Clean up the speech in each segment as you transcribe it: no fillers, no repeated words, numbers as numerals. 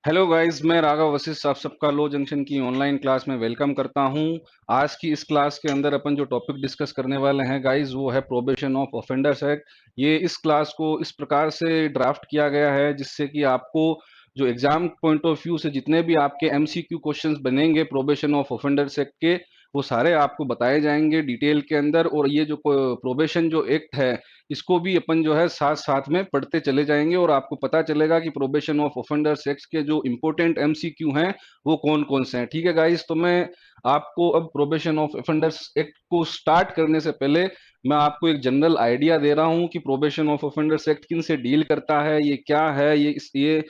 Hello guys, मैं राघव वशिष्ठ आप सबका लो जंक्शन की ऑनलाइन क्लास में वेलकम करता हूं। आज की इस क्लास के अंदर अपन जो टॉपिक डिस्कस करने वाले हैं गाइस, वो है प्रोबेशन ऑफ ऑफेंडर्स एक्ट। ये इस क्लास को इस प्रकार से ड्राफ्ट किया गया है जिससे कि आपको जो एग्जाम पॉइंट ऑफ व्यू से जितने भी आपके एमसीक्यू क्वेश्चंस बनेंगे प्रोबेशन ऑफ ऑफेंडर्स एक्ट के, वो सारे आपको बताए जाएंगे डिटेल के अंदर। और ये जो प्रोबेशन जो एक्ट है, इसको भी अपन जो है साथ साथ में पढ़ते चले जाएंगे और आपको पता चलेगा कि प्रोबेशन ऑफ ऑफेंडर्स एक्ट के जो इंपॉर्टेंट एमसीक्यू हैं वो कौन कौन से हैं। ठीक है गाइस, तो मैं आपको अब प्रोबेशन ऑफ ऑफेंडर्स एक्ट को स्टार्ट करने से पहले मैं आपको एक जनरल आइडिया दे रहा हूं कि प्रोबेशन ऑफ ऑफेंडर्स एक्ट किन से डील करता है, ये क्या है, ये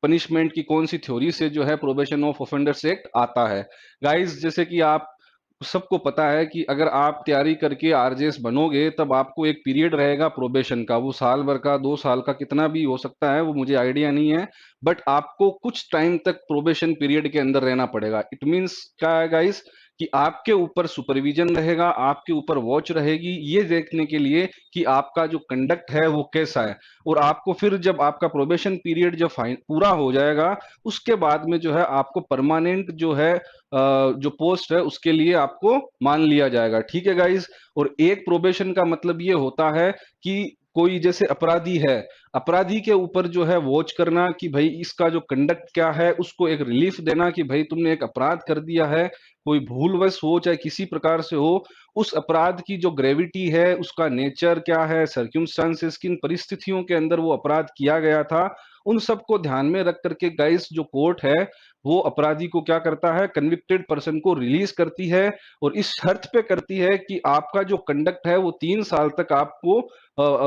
पनिशमेंट की कौन सी थ्योरी से जो है प्रोबेशन ऑफ ऑफेंडर्स एक्ट आता है। गाइस, जैसे कि आप सबको पता है कि अगर आप तैयारी करके आरजेएस बनोगे तब आपको एक पीरियड रहेगा प्रोबेशन का, वो साल भर का 2 साल का कितना भी हो सकता है, वो मुझे आइडिया नहीं है। बट आपको कुछ टाइम तक प्रोबेशन पीरियड के अंदर रहना पड़ेगा। इट मीन्स क्या है गाइस, कि आपके ऊपर सुपरविजन रहेगा, आपके ऊपर वॉच रहेगी, ये देखने के लिए कि आपका जो कंडक्ट है वो कैसा है। और आपको फिर जब आपका प्रोबेशन पीरियड जब पूरा हो जाएगा, उसके बाद में जो है आपको परमानेंट जो है जो पोस्ट है उसके लिए आपको मान लिया जाएगा। ठीक है गाइस। और एक प्रोबेशन का मतलब ये होता है कि कोई जैसे अपराधी है, अपराधी के ऊपर जो है वॉच करना कि भाई इसका जो कंडक्ट क्या है, उसको एक रिलीफ देना कि भाई तुमने एक अपराध कर दिया है, कोई भूलवश हो चाहे किसी प्रकार से हो, उस अपराध की जो ग्रेविटी है, उसका नेचर क्या है, सर्क्यूमस्टांसेस किन परिस्थितियों के अंदर वो अपराध किया गया था, उन सबको ध्यान में रख करके गाइस जो कोर्ट है वो अपराधी को क्या करता है, कन्विक्टेड पर्सन को रिलीज करती है। और इस शर्त पे करती है कि आपका जो कंडक्ट है वो 3 साल तक आपको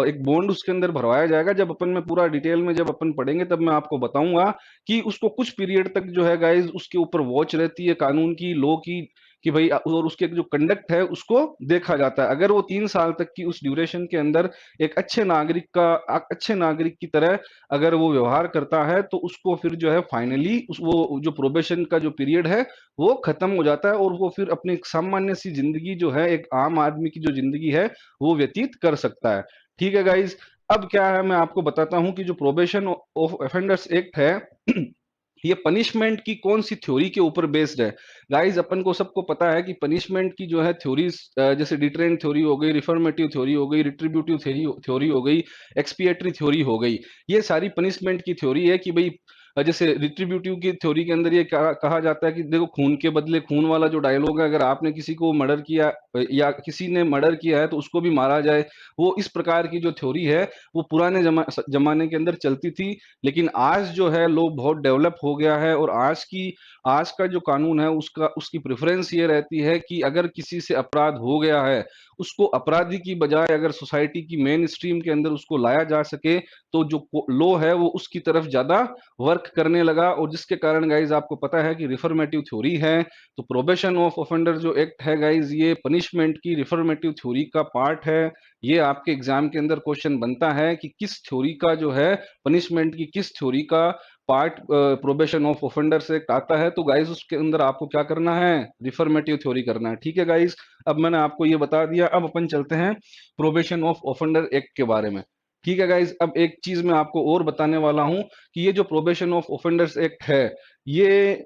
एक बॉन्ड उसके अंदर भरवाया जाएगा। जब अपन में पूरा डिटेल में जब अपन पढ़ेंगे तब मैं आपको बताऊंगा कि उसको कुछ पीरियड तक जो है गाइस उसके ऊपर वॉच रहती है, कानून की, लॉ की, कि भाई और उसके जो कंडक्ट है उसको देखा जाता है। अगर वो 3 साल तक की उस ड्यूरेशन के अंदर एक अच्छे नागरिक की तरह अगर वो व्यवहार करता है तो उसको फिर जो है फाइनली वो जो प्रोबेशन का जो पीरियड है वो खत्म हो जाता है और वो फिर अपनी सामान्य सी जिंदगी जो है, एक आम आदमी की जो जिंदगी है, वो व्यतीत कर सकता है। ठीक है गाइज। अब क्या है, मैं आपको बताता हूं कि जो प्रोबेशन ऑफ ऑफेंडर्स एक्ट है ये पनिशमेंट की कौन सी थ्योरी के ऊपर बेस्ड है। गाइज, अपन को सबको पता है कि पनिशमेंट की जो है थ्योरीज, जैसे डिटरेंट थ्योरी हो गई, रिफॉर्मेटिव थ्योरी हो गई, रिट्रीब्यूटिव थ्योरी हो गई, एक्सपिएटरी थ्योरी हो गई, ये सारी पनिशमेंट की थ्योरी है। कि भाई जैसे रिट्रीब्यूटिव की थ्योरी के अंदर ये कहा जाता है कि देखो, खून के बदले खून वाला जो डायलॉग है, अगर आपने किसी को मर्डर किया या किसी ने मर्डर किया है तो उसको भी मारा जाए, वो इस प्रकार की जो थ्योरी है वो पुराने जमाने के अंदर चलती थी। लेकिन आज जो है लोग बहुत डेवलप हो गया है और आज का जो कानून है उसकी प्रेफरेंस ये रहती है कि अगर किसी से अपराध हो गया है, उसको अपराधी की बजाय अगर सोसाइटी की मेन स्ट्रीम के अंदर उसको लाया जा सके, तो जो लॉ है वो उसकी तरफ ज्यादा वर्क करने लगा। और जिसके कारण गाइज आपको पता है कि रिफॉर्मेटिव थ्योरी है। तो प्रोबेशन ऑफ ऑफेंडर जो एक्ट है गाइज, ये पनिशमेंट की रिफॉर्मेटिव थ्योरी का पार्ट है। ये आपके एग्जाम के अंदर क्वेश्चन बनता है कि किस थ्योरी का जो है, पनिशमेंट की किस थ्योरी का part probation of offenders act आता है। तो गाइस उसके अंदर आपको क्या करना है, रिफॉर्मेटिव थ्योरी करना है। ठीक है गाइस। अब मैंने आपको ये बता दिया, अब अपन चलते हैं प्रोबेशन ऑफ ऑफेंडर एक्ट के बारे में। ठीक है गाइस। अब एक चीज मैं आपको और बताने वाला हूं कि ये जो प्रोबेशन ऑफ ऑफेंडर्स एक्ट है, ये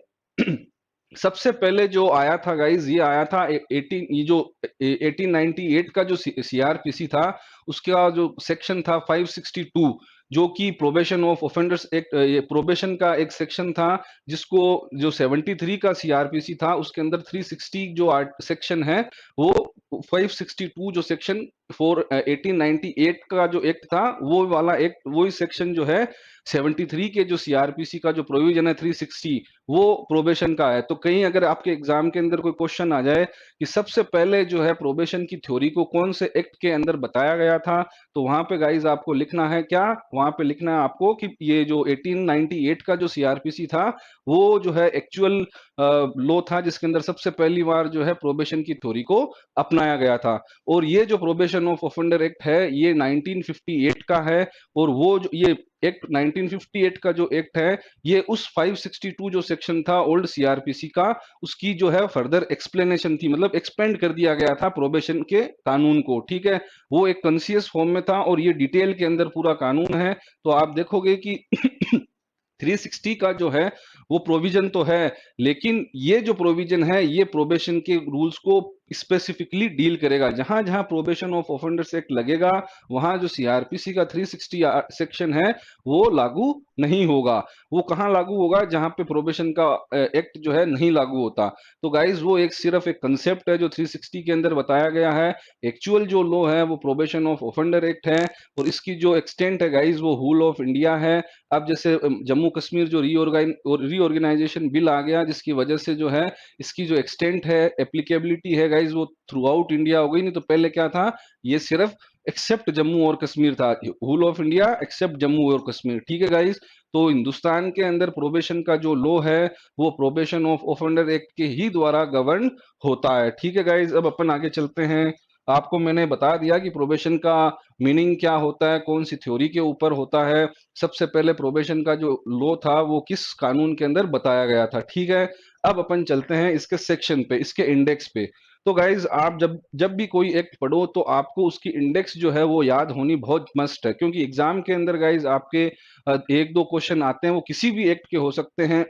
सबसे पहले जो आया था गाइज, ये आया था 1898 का जो सीआरपीसी था, उसका जो सेक्शन था 562, जो कि प्रोबेशन ऑफ ऑफेंडर्स एक्ट, ये प्रोबेशन का एक सेक्शन था, जिसको जो 73 का सीआरपीसी था उसके अंदर 360 जो सेक्शन है, वो 562 जो सेक्शन 1898 का जो एक्ट था, वो वाला एक्ट, वही सेक्शन जो है 73 के जो सीआरपीसी का जो प्रोविजन है 360, वो प्रोबेशन का है। तो कहीं अगर आपके एग्जाम के अंदर कोई क्वेश्चन आ जाए कि सबसे पहले जो है प्रोबेशन की थ्योरी को कौन से एक्ट के अंदर बताया गया था, तो वहां पे गाइज आपको लिखना है क्या, वहां पे लिखना है आपको कि ये जो 1898 का जो सीआरपीसी था, वो जो है एक्चुअल लॉ था जिसके अंदर सबसे पहली बार जो है प्रोबेशन की थ्योरी को अपनाया गया था। और ये जो प्रोबेशन ऑफ ऑफेंडर एक्ट है, ये 1958 का है। और वो जो ये एक्ट 1958 का जो एक्ट है, ये उस 562 जो सेक्शन था ओल्ड सीआरपीसी का, उसकी जो है फर्दर एक्सप्लेनेशन थी, मतलब एक्सपेंड कर दिया गया था प्रोबेशन के कानून को, ठीक है। वो एक कंसियस फॉर्म में था और ये डिटेल के अंदर पूरा कानून है। तो आप देखोगे कि 360 का जो है वो प्रोविजन तो है, लेकिन ये जो प्रोविजन है ये प्रोबेशन के रूल्स को स्पेसिफिकली डील करेगा। जहां जहां प्रोबेशन ऑफ ऑफेंडर्स एक्ट लगेगा, वहां जो सीआरपीसी का 360 सेक्शन है वो लागू नहीं होगा। वो कहां लागू होगा? जहां पे प्रोबेशन का एक्ट जो है नहीं लागू होता। तो गाइज वो एक सिर्फ एक कंसेप्ट है जो 360 के अंदर बताया गया है। एक्चुअल जो लॉ है वो प्रोबेशन ऑफ ऑफेंडर एक्ट है, और इसकी जो एक्सटेंट है गाइज वो होल ऑफ इंडिया है। अब जैसे जम्मू कश्मीर जो रीऑर्गेनाइजेशन बिल आ गया, जिसकी वजह से जो है इसकी जो एक्सटेंट है, एप्लीकेबिलिटी है गाइज, वो थ्रू आउट इंडिया हो गई। नहीं तो पहले क्या था, ये सिर्फ एक्सेप्ट जम्मू और कश्मीर था, whole of India except Jammu और कश्मीर, ठीक है गाइज। तो हिंदुस्तान के अंदर प्रोबेशन का जो लॉ है वो प्रोबेशन ऑफ ऑफेंडर एक्ट के ही द्वारा गवर्न होता है, ठीक है गाइज। अब अपन आगे चलते हैं। आपको मैंने बता दिया कि प्रोबेशन का मीनिंग क्या होता है, कौन सी थ्योरी के ऊपर होता है। सबसे पहले प्रोबेशन का जो लॉ था वो किस कानून के अंदर बताया गया था, ठीक है। अब अपन चलते हैं इसके सेक्शन पे, इसके इंडेक्स पे। तो गाइज आप जब जब भी कोई एक्ट पढ़ो तो आपको उसकी इंडेक्स जो है वो याद होनी बहुत मस्ट है, क्योंकि एग्जाम के अंदर गाइज आपके एक दो क्वेश्चन आते हैं, वो किसी भी एक्ट के हो सकते हैं।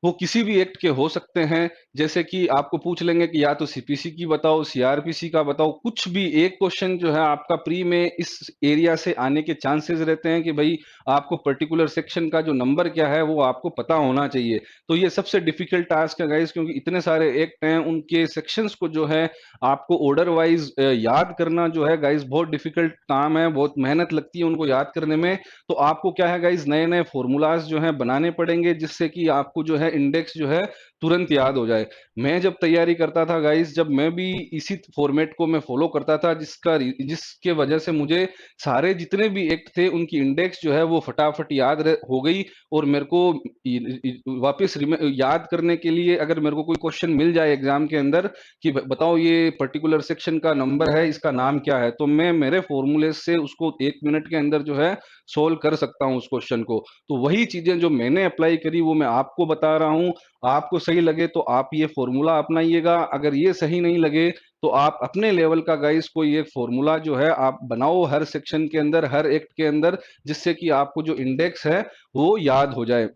वो किसी भी एक्ट के हो सकते हैं। जैसे कि आपको पूछ लेंगे कि या तो सीपीसी की बताओ, सीआरपीसी का बताओ, कुछ भी एक क्वेश्चन जो है आपका प्री में इस एरिया से आने के चांसेस रहते हैं कि भाई आपको पर्टिकुलर सेक्शन का जो नंबर क्या है वो आपको पता होना चाहिए। तो ये सबसे डिफिकल्ट टास्क है गाइस, क्योंकि इतने सारे एक्ट हैं, उनके सेक्शंस को जो है आपको ऑर्डर वाइज याद करना जो है गाइस बहुत डिफिकल्ट काम है, बहुत मेहनत लगती है उनको याद करने में। तो आपको क्या है गाइस, नए नए फॉर्मूलाज जो है बनाने पड़ेंगे, जिससे कि आपको जो है इंडेक्स जो है तुरंत याद हो जाए। मैं जब तैयारी करता था गाइस, जब मैं भी इसी फॉर्मेट को मैं फॉलो करता था, जिसके वजह से मुझे सारे जितने भी एक्ट थे उनकी इंडेक्स जो है वो फटाफट याद हो गई। और मेरे को वापस याद करने के लिए अगर मेरे को कोई क्वेश्चन मिल जाए एग्जाम के अंदर कि बताओ ये पर्टिकुलर सेक्शन का नंबर है, इसका नाम क्या है, तो मैं मेरे फॉर्मूले से उसको 1 मिनट के अंदर जो है सोल्व कर सकता हूं उस क्वेश्चन को। तो वही चीजें जो मैंने अप्लाई करी वो मैं आपको बता रहा हूं। आपको सही लगे तो आप ये फॉर्मूला अपनाइएगा, अगर ये सही नहीं लगे तो आप अपने लेवल का गाइस कोई एक फॉर्मूला जो है आप बनाओ हर सेक्शन के अंदर, हर एक्ट के अंदर, जिससे कि आपको जो इंडेक्स है वो याद हो जाए।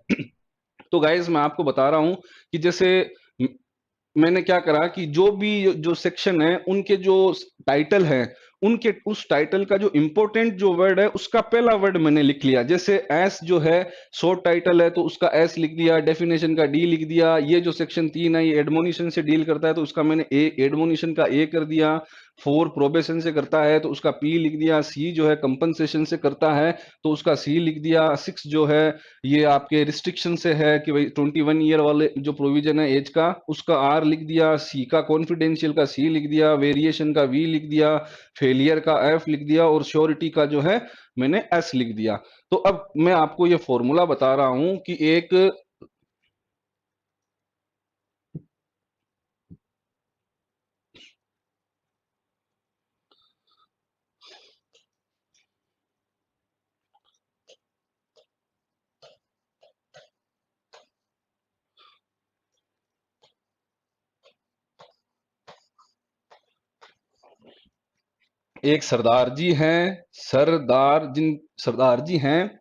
तो गाइस मैं आपको बता रहा हूं कि जैसे मैंने क्या करा कि जो भी जो सेक्शन है उनके जो टाइटल है, उनके उस टाइटल का जो इंपॉर्टेंट जो वर्ड है उसका पहला वर्ड मैंने लिख लिया। जैसे एस जो है शॉर्ट टाइटल है तो उसका एस लिख दिया, डेफिनेशन का डी लिख दिया। ये जो सेक्शन 3 है ये एडमोनिशन से डील करता है तो उसका मैंने ए एडमोनिशन का ए कर दिया। 4 प्रोबेशन से करता है तो उसका पी लिख दिया। सी जो है कंपनसेशन से करता है तो उसका सी लिख दिया। 6 जो है ये आपके रिस्ट्रिक्शन से है कि भाई 21 ईयर वाले जो प्रोविजन है एज का, उसका आर लिख दिया। सी का कॉन्फिडेंशियल का सी लिख दिया, वेरिएशन का वी लिख दिया, फेलियर का एफ लिख दिया, और श्योरिटी का जो है मैंने एस लिख दिया। तो अब मैं आपको ये फॉर्मूला बता रहा हूं कि एक सरदार जी हैं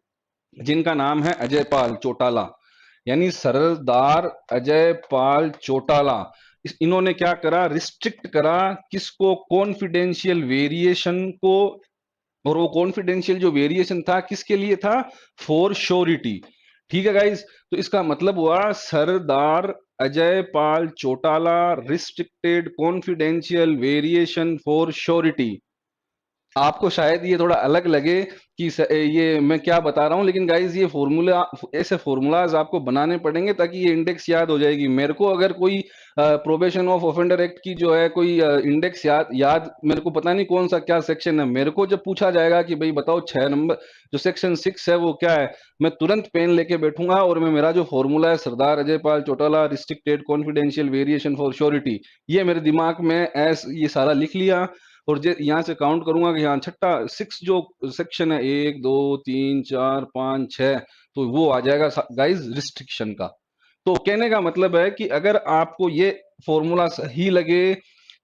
जिनका नाम है अजय पाल चौटाला, यानी सरदार अजय पाल चौटाला। इन्होंने क्या करा, रिस्ट्रिक्ट करा किसको, कॉन्फिडेंशियल वेरिएशन को। और वो कॉन्फिडेंशियल जो वेरिएशन था किसके लिए था, फॉर श्योरिटी। ठीक है गाइस, तो इसका मतलब हुआ Sardar Ajay Pal Chautala restricted confidential variation for surety. आपको शायद ये थोड़ा अलग लगे कि ये मैं क्या बता रहा हूँ, लेकिन गाइज ये फॉर्मूला, ऐसे फॉर्मूलाज आपको बनाने पड़ेंगे ताकि ये इंडेक्स याद हो जाएगी। मेरे को अगर कोई प्रोबेशन ऑफ ऑफेंडर एक्ट की जो है कोई इंडेक्स याद मेरे को पता नहीं कौन सा क्या सेक्शन है, मेरे को जब पूछा जाएगा कि भाई बताओ 6 नंबर जो सेक्शन 6 है वो क्या है, मैं तुरंत पेन लेके बैठूंगा और मैं मेरा जो फॉर्मूला है Sardar Ajay Pal Chautala restricted confidential variation for surety, ये मेरे दिमाग में ये सारा लिख लिया। और यहाँ से काउंट करूंगा कि यहाँ छठा 6 जो सेक्शन है, 1 2 3 4 5 6, तो वो आ जाएगा गाइस रिस्ट्रिक्शन का। तो कहने का मतलब है कि अगर आपको ये फॉर्मूला सही लगे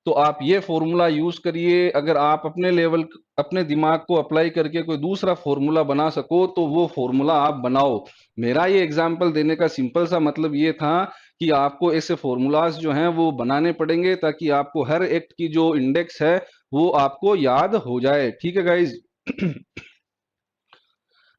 तो आप ये फॉर्मूला यूज करिए। अगर आप अपने लेवल, अपने दिमाग को अप्लाई करके कोई दूसरा फॉर्मूला बना सको तो वो फॉर्मूला आप बनाओ। मेरा ये एग्जांपल देने का सिंपल सा मतलब ये था कि आपको ऐसे फॉर्मूलाज जो हैं वो बनाने पड़ेंगे ताकि आपको हर एक्ट की जो इंडेक्स है वो आपको याद हो जाए। ठीक है गाइज।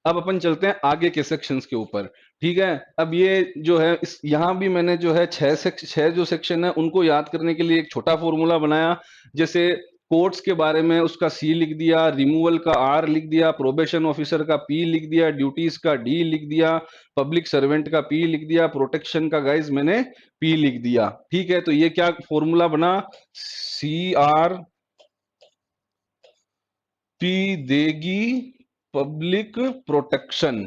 अब अपन चलते हैं आगे के सेक्शंस के ऊपर। ठीक है, अब ये जो है इस यहाँ भी मैंने जो है छह जो सेक्शन है उनको याद करने के लिए एक छोटा फॉर्मूला बनाया। जैसे कोर्ट्स के बारे में उसका सी लिख दिया, रिमूवल का आर लिख दिया, प्रोबेशन ऑफिसर का पी लिख दिया, ड्यूटीज का डी लिख दिया, पब्लिक सर्वेंट का पी लिख दिया, प्रोटेक्शन का गाइज मैंने पी लिख दिया। ठीक है, तो ये क्या फॉर्मूला बना, सी आर पी देगी पब्लिक प्रोटेक्शन।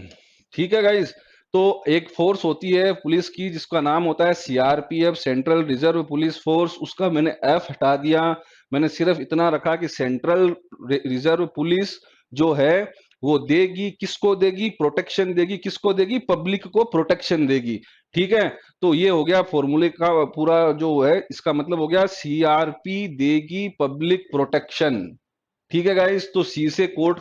ठीक है गाइज। तो एक फोर्स होती है पुलिस की जिसका नाम होता है CRPF, central reserve police force, उसका मैंने एफ हटा दिया। मैंने सिर्फ इतना रखा कि सेंट्रल रिजर्व पुलिस जो है वो देगी, किसको देगी, प्रोटेक्शन देगी, किसको देगी, पब्लिक को प्रोटेक्शन देगी। ठीक है, तो ये हो गया फॉर्मूले का पूरा जो है, इसका मतलब हो गया सीआरपी देगी पब्लिक प्रोटेक्शन। ठीक है गाइस, तो सी से कोर्ट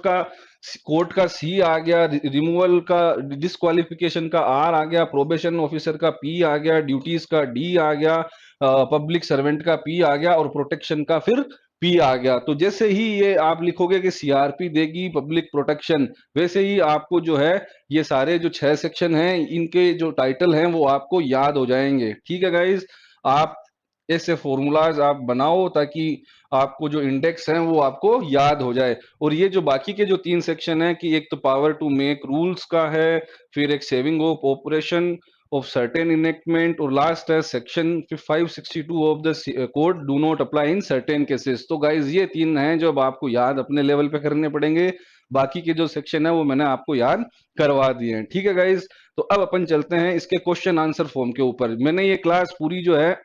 का सी आ गया, रिमूवल का डिस्क्वालिफिकेशन का आर आ गया, प्रोबेशन ऑफिसर का पी आ गया, ड्यूटीज का डी आ गया, पब्लिक सर्वेंट का पी आ गया और प्रोटेक्शन का फिर पी आ गया। तो जैसे ही ये आप लिखोगे कि सीआरपी देगी पब्लिक प्रोटेक्शन, वैसे ही आपको जो है ये सारे जो 6 सेक्शन हैं इनके जो टाइटल हैं वो आपको याद हो जाएंगे। ठीक है गाइज, आप ऐसे फॉर्मूलाज आप बनाओ ताकि आपको जो इंडेक्स है वो आपको याद हो जाए। और ये जो बाकी के जो 3 सेक्शन है कि एक तो पावर टू मेक रूल्स का है, फिर एक saving of operation of certain enactment, और लास्ट है section 562 of the code do not apply in certain cases. तो गाइज ये 3 हैं जो अब आपको याद अपने लेवल पे करने पड़ेंगे। बाकी के जो सेक्शन है वो मैंने आपको याद करवा दिए हैं। ठीक है गाइज, तो अब अपन चलते हैं इसके क्वेश्चन आंसर फॉर्म के ऊपर। मैंने ये क्लास पूरी जो है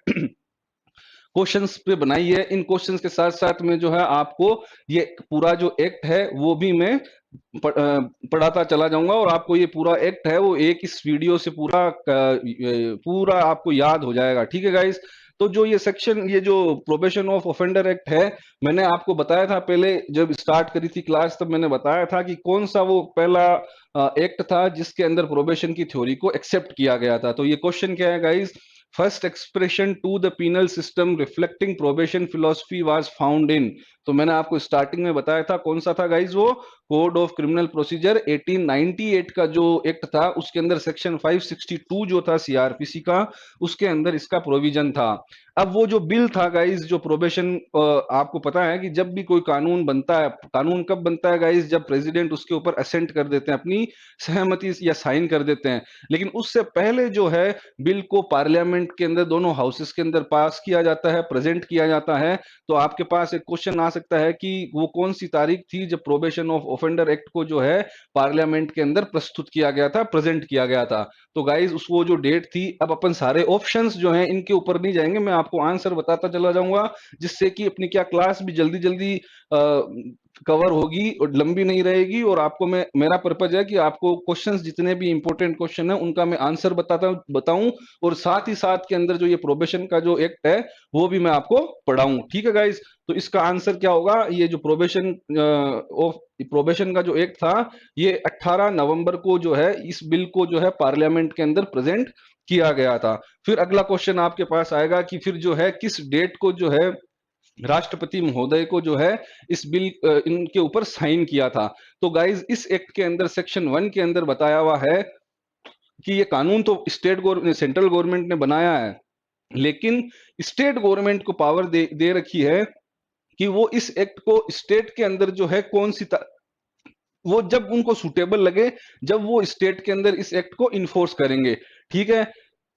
क्वेश्चंस पे बनाई है। इन क्वेश्चंस के साथ साथ में जो है आपको ये पूरा जो एक्ट है वो भी मैं पढ़ाता चला जाऊंगा और आपको ये पूरा एक्ट है वो एक इस वीडियो से पूरा आपको याद हो जाएगा। ठीक है गाइस, तो जो ये सेक्शन, ये जो प्रोबेशन ऑफ ऑफेंडर एक्ट है, मैंने आपको बताया था पहले जब स्टार्ट करी थी क्लास, तब मैंने बताया था कि कौन सा वो पहला एक्ट था जिसके अंदर प्रोबेशन की थ्योरी को एक्सेप्ट किया गया था। तो ये क्वेश्चन क्या है guys, first expression to the penal system reflecting probation philosophy was found in. तो मैंने आपको स्टार्टिंग में बताया था कौन सा था गाइज, वो कोड ऑफ क्रिमिनल प्रोसीजर 1898 का जो एक्ट था उसके अंदर सेक्शन 562 जो था सीआरपीसी का, उसके अंदर इसका प्रोविजन था। अब वो जो बिल था गाइज, जो प्रोबेशन, आपको पता है कि जब भी कोई कानून बनता है, कानून कब बनता है गाइज, जब प्रेसिडेंट उसके ऊपर असेंट कर देते हैं, अपनी सहमति या साइन कर देते हैं। लेकिन उससे पहले जो है बिल को पार्लियामेंट के अंदर दोनों हाउसेस के अंदर पास किया जाता है, प्रेजेंट किया जाता है। तो आपके पास एक क्वेश्चन आ सकता है कि वो कौन सी तारीख थी जब प्रोबेशन ऑफ ऑफेंडर एक्ट को जो है पार्लियामेंट के अंदर प्रस्तुत किया गया था, प्रेजेंट किया गया था। तो गाइज उस वो जो डेट थी, अब अपन सारे ऑप्शंस जो हैं इनके ऊपर नहीं जाएंगे, मैं आपको आंसर बताता चला जाऊंगा जिससे कि अपनी क्या क्लास भी जल्दी जल्दी कवर होगी और लंबी नहीं रहेगी। और आपको मैं, मेरा पर्पज है कि आपको क्वेश्चंस जितने भी इंपॉर्टेंट क्वेश्चन है उनका मैं आंसर बताऊं और साथ ही साथ के अंदर जो ये प्रोबेशन का जो एक्ट है वो भी मैं आपको पढ़ाऊं। ठीक है गाइज, तो इसका आंसर क्या होगा, ये जो प्रोबेशन का जो एक्ट था ये 18 नवंबर को जो है इस बिल को जो है पार्लियामेंट के अंदर प्रेजेंट किया गया था। फिर अगला क्वेश्चन आपके पास आएगा कि फिर जो है किस डेट को जो है राष्ट्रपति महोदय को जो है इस बिल इनके ऊपर साइन किया था। तो गाइज इस एक्ट के अंदर सेक्शन 1 के अंदर बताया हुआ है कि ये कानून तो सेंट्रल गवर्नमेंट ने बनाया है, लेकिन स्टेट गवर्नमेंट को पावर दे रखी है कि वो इस एक्ट को स्टेट के अंदर जो है कौन सी वो जब उनको सुटेबल लगे, जब वो स्टेट के अंदर इस एक्ट को इन्फोर्स करेंगे। ठीक है,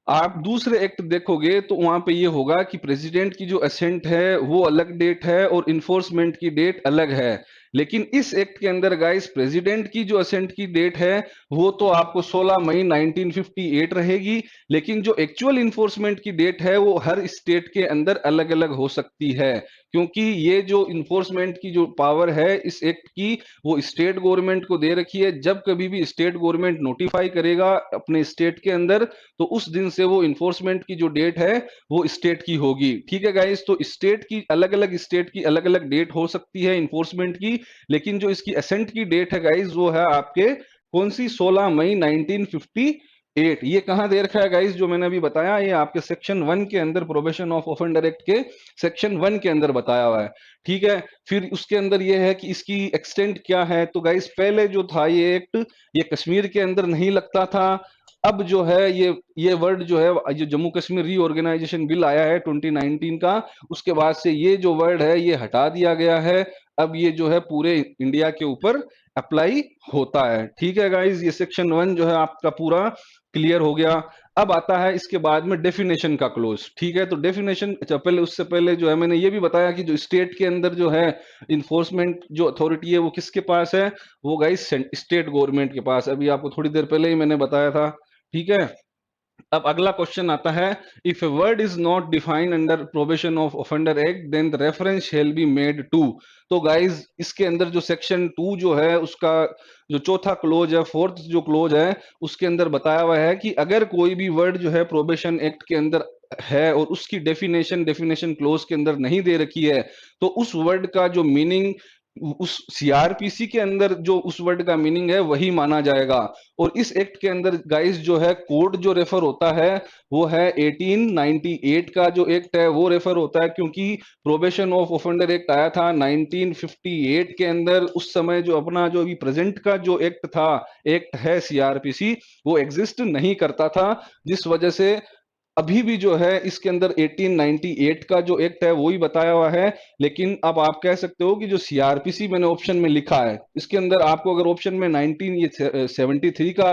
आप दूसरे एक्ट देखोगे तो वहां पे ये होगा कि प्रेसिडेंट की जो असेंट है वो अलग डेट है और इन्फोर्समेंट की डेट अलग है। लेकिन इस एक्ट के अंदर गाइस प्रेसिडेंट की जो असेंट की डेट है वो तो आपको 16 मई 1958 रहेगी, लेकिन जो एक्चुअल इन्फोर्समेंट की डेट है वो हर स्टेट के अंदर अलग अलग हो सकती है, क्योंकि ये जो इन्फोर्समेंट की जो पावर है इस एक्ट की वो स्टेट गवर्नमेंट को दे रखी है। जब कभी भी स्टेट गवर्नमेंट नोटिफाई करेगा अपने स्टेट के अंदर तो उस दिन से वो इन्फोर्समेंट की जो डेट है वो स्टेट की होगी। ठीक है गाइस, तो स्टेट की अलग अलग डेट हो सकती है इन्फोर्समेंट की, लेकिन जो इसकी असेंट की डेट है गाइस वो है आपके कौन सी 16 मई 1958। ये कहां दे रखा है गाइस, जो मैंने अभी बताया ये आपके सेक्शन 1 के अंदर प्रोबेशन ऑफ ऑफेंडर एक्ट के सेक्शन 1 के अंदर बताया हुआ है। ठीक है, फिर उसके अंदर ये है कि इसकी एक्सटेंट क्या है। तो गाइस पहले जो था ये एक्ट ये कश्मीर के अंदर नहीं लगता था। अब जो है ये वर्ड जो है जो जम्मू कश्मीर रीऑर्गेनाइजेशन बिल आया है 2019 का, उसके बाद से ये जो वर्ड है ये हटा दिया गया है। अब ये जो है पूरे इंडिया के ऊपर अप्लाई होता है। ठीक है गाइस, ये सेक्शन 1 जो है आपका पूरा क्लियर हो गया। अब आता है इसके बाद में डेफिनेशन का क्लोज। ठीक है, तो डेफिनेशन अच्छा पहले उससे पहले जो है मैंने ये भी बताया कि जो स्टेट के अंदर जो है इन्फोर्समेंट जो अथॉरिटी है वो किसके पास है, वो गाइस स्टेट गवर्नमेंट के पास। अभी आपको थोड़ी देर पहले ही मैंने बताया था। ठीक है, अब अगला क्वेश्चन आता है, if a word is not defined under probation of offender act then the reference shall be made to. तो गाइज इसके अंदर जो सेक्शन 2 जो है उसका जो चौथा क्लोज है, फोर्थ जो क्लोज है, उसके अंदर बताया हुआ है कि अगर कोई भी वर्ड जो है प्रोबेशन एक्ट के अंदर है और उसकी डेफिनेशन क्लोज के अंदर नहीं दे रखी है, तो उस वर्ड का जो मीनिंग उस सीआरपीसी के अंदर जो उस वर्ड का मीनिंग है वही माना जाएगा। और इस एक्ट के अंदर गाइस जो है कोड जो रेफर होता है वो है 1898 का जो एक्ट है वो रेफर होता है, क्योंकि प्रोबेशन ऑफ ऑफेंडर एक्ट आया था 1958 के अंदर। उस समय जो अपना जो अभी प्रेजेंट का जो एक्ट था, एक्ट है सीआरपीसी, वो एग्जिस्ट नहीं करता था, जिस वजह से अभी भी जो है इसके अंदर 1898 का जो एक्ट है वो ही बताया हुआ है। लेकिन अब आप कह सकते हो कि जो सीआरपीसी मैंने ऑप्शन में लिखा है इसके अंदर आपको अगर ऑप्शन में 1973 का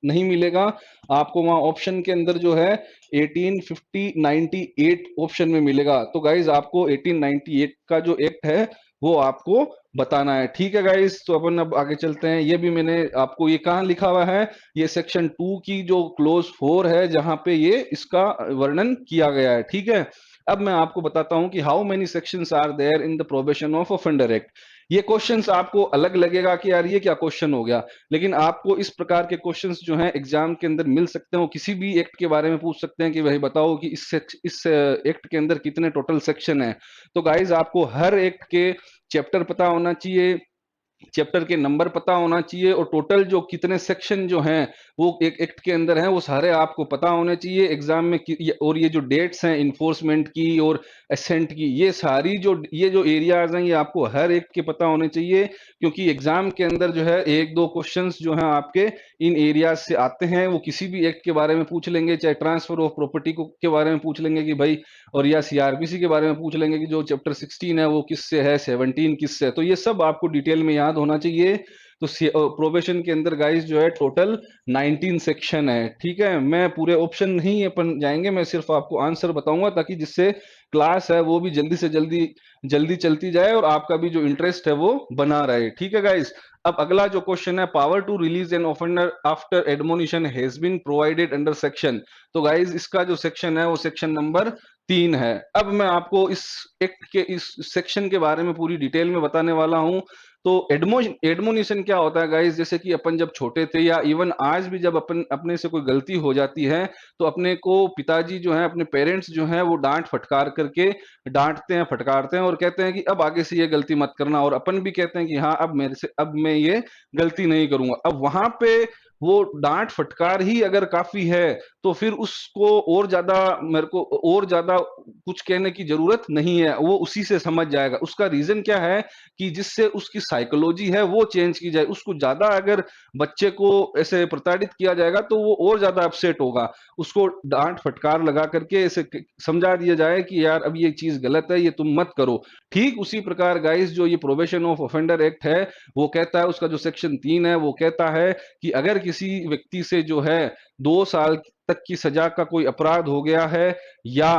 नहीं मिलेगा, आपको वहां ऑप्शन के अंदर जो है 1898 ऑप्शन में मिलेगा। तो गाइज आपको 1898 का जो एक्ट है वो आपको बताना है। ठीक है गाइज, तो अपन अब आगे चलते हैं। ये भी मैंने आपको ये कहाँ लिखा हुआ है, ये सेक्शन 2 की जो क्लोज 4 है जहां पे ये इसका वर्णन किया गया है। ठीक है, अब मैं आपको बताता हूं कि how many sections are there in the probation of offender act. ये क्वेश्चंस आपको अलग लगेगा कि यार ये क्या क्वेश्चन हो गया, लेकिन आपको इस प्रकार के क्वेश्चंस जो हैं एग्जाम के अंदर मिल सकते हैं। वो किसी भी एक्ट के बारे में पूछ सकते हैं कि भाई बताओ कि इस एक्ट के अंदर कितने टोटल सेक्शन है। तो गाइज आपको हर एक्ट के चैप्टर पता होना चाहिए, चैप्टर के नंबर पता होना चाहिए, और टोटल जो कितने सेक्शन जो हैं वो एक एक्ट के अंदर हैं वो सारे आपको पता होने चाहिए एग्जाम में और ये जो डेट्स हैं इन्फोर्समेंट की और असेंट की, ये सारी ये जो एरियाज हैं ये आपको हर एक के पता होने चाहिए, क्योंकि एग्जाम के अंदर जो है एक दो क्वेश्चंस जो हैं आपके इन एरियाज से आते हैं। वो किसी भी एक्ट के बारे में पूछ लेंगे, चाहे ट्रांसफर ऑफ प्रॉपर्टी के बारे में पूछ लेंगे कि भाई, और या सीआरपीसी के बारे में पूछ लेंगे कि जो चैप्टर 16 है वो किससे है, 17 किससे है। तो ये सब आपको डिटेल में याद होना चाहिए। तो प्रोबेशन के अंदर गाइस जो है टोटल 19 सेक्शन है। ठीक है, मैं पूरे ऑप्शन नहीं अपन जाएंगे, मैं सिर्फ आपको आंसर बताऊंगा ताकि जिससे क्लास है वो भी जल्दी से जल्दी चलती जाए और आपका भी जो इंटरेस्ट है वो बना रहे। ठीक है गाइस, अब अगला जो क्वेश्चन है, power to release an offender after admonition has been provided under section. तो गाइस इसका जो सेक्शन है वो सेक्शन नंबर 3 है। अब मैं आपको इस एक्ट के इस सेक्शन के बारे में पूरी डिटेल में बताने वाला हूं। तो एडमोनिशन क्या होता है गाइस, जैसे कि अपन जब छोटे थे या इवन आज भी जब अपन अपने से कोई गलती हो जाती है तो अपने को पिताजी जो है, अपने पेरेंट्स जो है वो डांट फटकार करके डांटते हैं, फटकारते हैं और कहते हैं कि अब आगे से ये गलती मत करना, और अपन भी कहते हैं कि हाँ अब मैं ये गलती नहीं करूंगा। अब वहां पे वो डांट फटकार ही अगर काफी है तो फिर उसको और ज्यादा मेरे को और ज्यादा कुछ कहने की जरूरत नहीं है, वो उसी से समझ जाएगा। उसका रीजन क्या है कि जिससे उसकी साइकोलॉजी है वो चेंज की जाए। उसको ज्यादा अगर बच्चे को ऐसे प्रताड़ित किया जाएगा तो वो और ज्यादा अपसेट होगा। उसको डांट फटकार लगा करके ऐसे समझा दिया जाए कि यार अब ये चीज गलत है, ये तुम मत करो। ठीक उसी प्रकार गाइस जो ये प्रोबेशन ऑफ ऑफेंडर एक्ट है वो कहता है, उसका जो सेक्शन 3 है वो कहता है कि अगर किसी व्यक्ति से जो है 2 साल तक की सजा का कोई अपराध हो गया है, या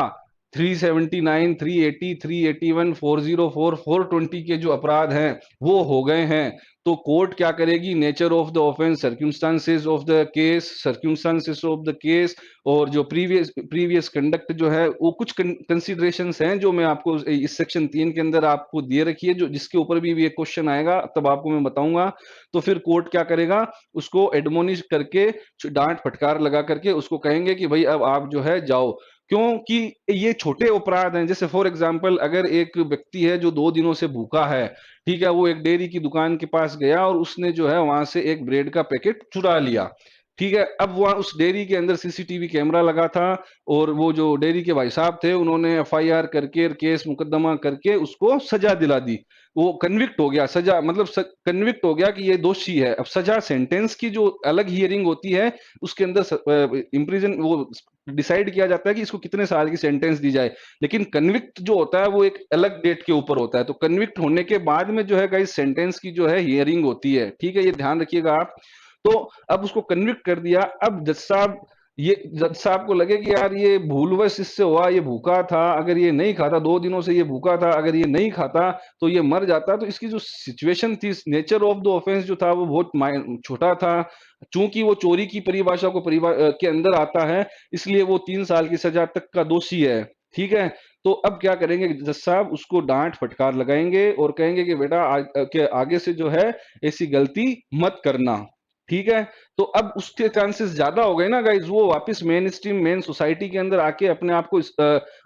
379, 380, 381, 404, 420 के जो अपराध हैं वो हो गए हैं। तो कोर्ट क्या करेगी, nature of the offence, circumstances of the case, circumstances of the case, और जो प्रीवियस प्रीवियस कंडक्ट जो है वो कुछ कंसीडरेशंस हैं जो मैं आपको इस सेक्शन 3 के अंदर आपको दिए रखी है, जो जिसके ऊपर भी ये क्वेश्चन आएगा तब आपको मैं बताऊंगा। तो फिर कोर्ट क्या करेगा, उसको एडमोनिश करके, डांट फटकार लगा करके उसको कहेंगे कि भाई अब आप जो है जाओ। क्योंकि ये छोटे अपराध हैं। जैसे फॉर एग्जांपल अगर एक व्यक्ति है जो 2 दिनों से भूखा है, ठीक है, वो एक डेयरी की दुकान के पास गया और उसने जो है वहां से एक ब्रेड का पैकेट चुरा लिया, ठीक है। अब वहां उस डेयरी के अंदर सीसीटीवी कैमरा लगा था और वो जो डेयरी के भाई साहब थे उन्होंने एफआईआर करके, केस मुकदमा करके उसको सजा दिला दी। वो कन्विक्ट हो गया, सजा मतलब कन्विक्ट हो गया कि ये दोषी है। अब सजा सेंटेंस की जो अलग हियरिंग होती है उसके अंदर इम्प्रिजन वो डिसाइड किया जाता है कि इसको कितने साल की सेंटेंस दी जाए, लेकिन कन्विक्ट जो होता है वो एक अलग डेट के ऊपर होता है। तो कन्विक्ट होने के बाद में जो है गाइस सेंटेंस की जो है हियरिंग होती है, ठीक है, ये ध्यान रखिएगा आप। तो अब उसको कन्विक्ट कर दिया। अब जज साहब, ये जज साहब को लगे कि यार ये भूलवश इससे हुआ, ये भूखा था, अगर ये नहीं खाता, 2 दिनों से ये भूखा था, अगर ये नहीं खाता तो ये मर जाता। तो इसकी जो सिचुएशन थी, नेचर ऑफ द ऑफेंस जो था वो बहुत छोटा था। चूंकि वो चोरी की परिभाषा को के अंदर आता है, इसलिए वो 3 साल की सजा तक का दोषी है, ठीक है। तो अब क्या करेंगे जज साहब, उसको डांट फटकार लगाएंगे और कहेंगे कि बेटा के आगे से जो है ऐसी गलती मत करना, ठीक है। तो अब उसके चांसेस ज्यादा हो गए ना गाइज, वो वापस मेन स्ट्रीम मेन सोसाइटी के अंदर आके अपने आप को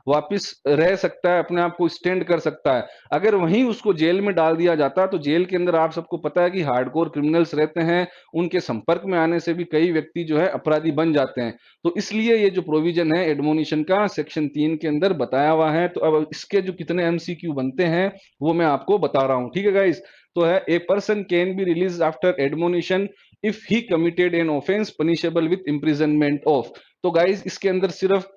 वापस रह सकता है, अपने आप को स्टैंड कर सकता है। अगर वहीं उसको जेल में डाल दिया जाता, तो जेल के अंदर आप सबको पता है कि हार्डकोर क्रिमिनल्स रहते हैं, उनके संपर्क में आने से भी कई व्यक्ति जो है अपराधी बन जाते हैं। तो इसलिए ये जो प्रोविजन है एडमोनिशन का सेक्शन 3 के अंदर बताया हुआ है। तो अब इसके जो कितने एमसीक्यू बनते हैं वो मैं आपको बता रहा हूं, ठीक है गाइज। तो है, a person can be release after admonition if he committed an offence punishable with imprisonment of. तो गाइज इसके अंदर सिर्फ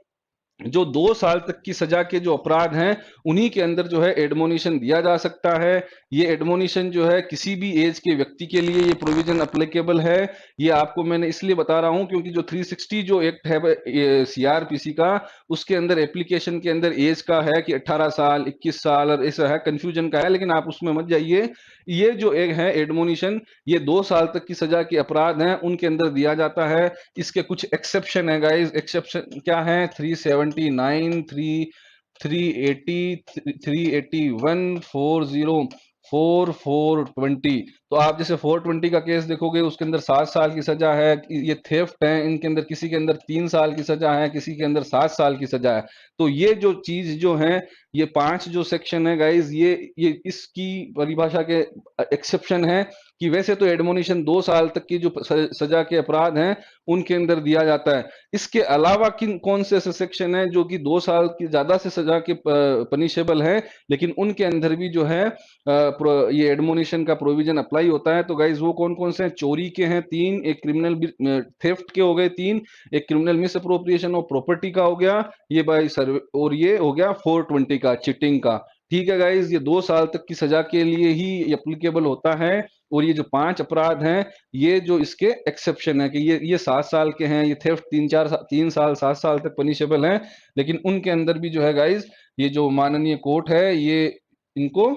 जो 2 साल तक की सजा के जो अपराध हैं उन्हीं के अंदर जो है एडमोनिशन दिया जा सकता है। ये एडमोनिशन जो है किसी भी एज के व्यक्ति के लिए ये प्रोविजन अप्लीकेबल है। ये आपको मैंने इसलिए बता रहा हूं क्योंकि जो 360 जो एक्ट है सीआरपीसी का, उसके अंदर एप्लीकेशन के अंदर एज का है कि 18 साल, 21 साल और ऐसा है, कंफ्यूजन का है, लेकिन आप उसमें मत जाइए। ये जो एक है एडमोनिशन, ये 2 साल तक की सजा के अपराध हैं उनके अंदर दिया जाता है। इसके कुछ एक्सेप्शन है गाइस। एक्सेप्शन क्या है, 379, 380, 381, 40, 420। तो आप जैसे 420 का केस देखोगे उसके अंदर 7 साल की सजा है। ये थेफ्ट है, इनके अंदर किसी के अंदर 3 साल की सजा है, किसी के अंदर 7 साल की सजा है। तो ये जो चीज जो है, ये 5 जो सेक्शन है गाइज, ये इसकी परिभाषा के एक्सेप्शन है कि वैसे तो एडमोनिशन 2 साल तक की जो सजा के अपराध हैं उनके अंदर दिया जाता है। इसके अलावा किन कौन से ऐसे सेक्शन है जो कि 2 साल की ज्यादा से सजा के पनिशेबल है, लेकिन उनके अंदर भी जो है ये एडमोनिशन का प्रोविजन अप्लाई होता है। तो गाइज वो कौन कौन से हैं, चोरी के हैं 3, एक क्रिमिनल थेफ्ट के हो गए 3, एक criminal miss appropriation of property का हो गया ये बाई सर्वे, और ये हो गया 420 का, चिटिंग का, ठीक है गाइज। ये 2 साल तक की सजा के लिए ही एप्लीकेबल होता है। और ये जो 5 अपराध हैं, ये जो इसके एक्सेप्शन है कि ये 7 साल के हैं, ये थेफ्ट 3 साल 7 साल तक पनिशेबल हैं, लेकिन उनके अंदर भी जो है गाइज, ये जो माननीय कोर्ट है ये इनको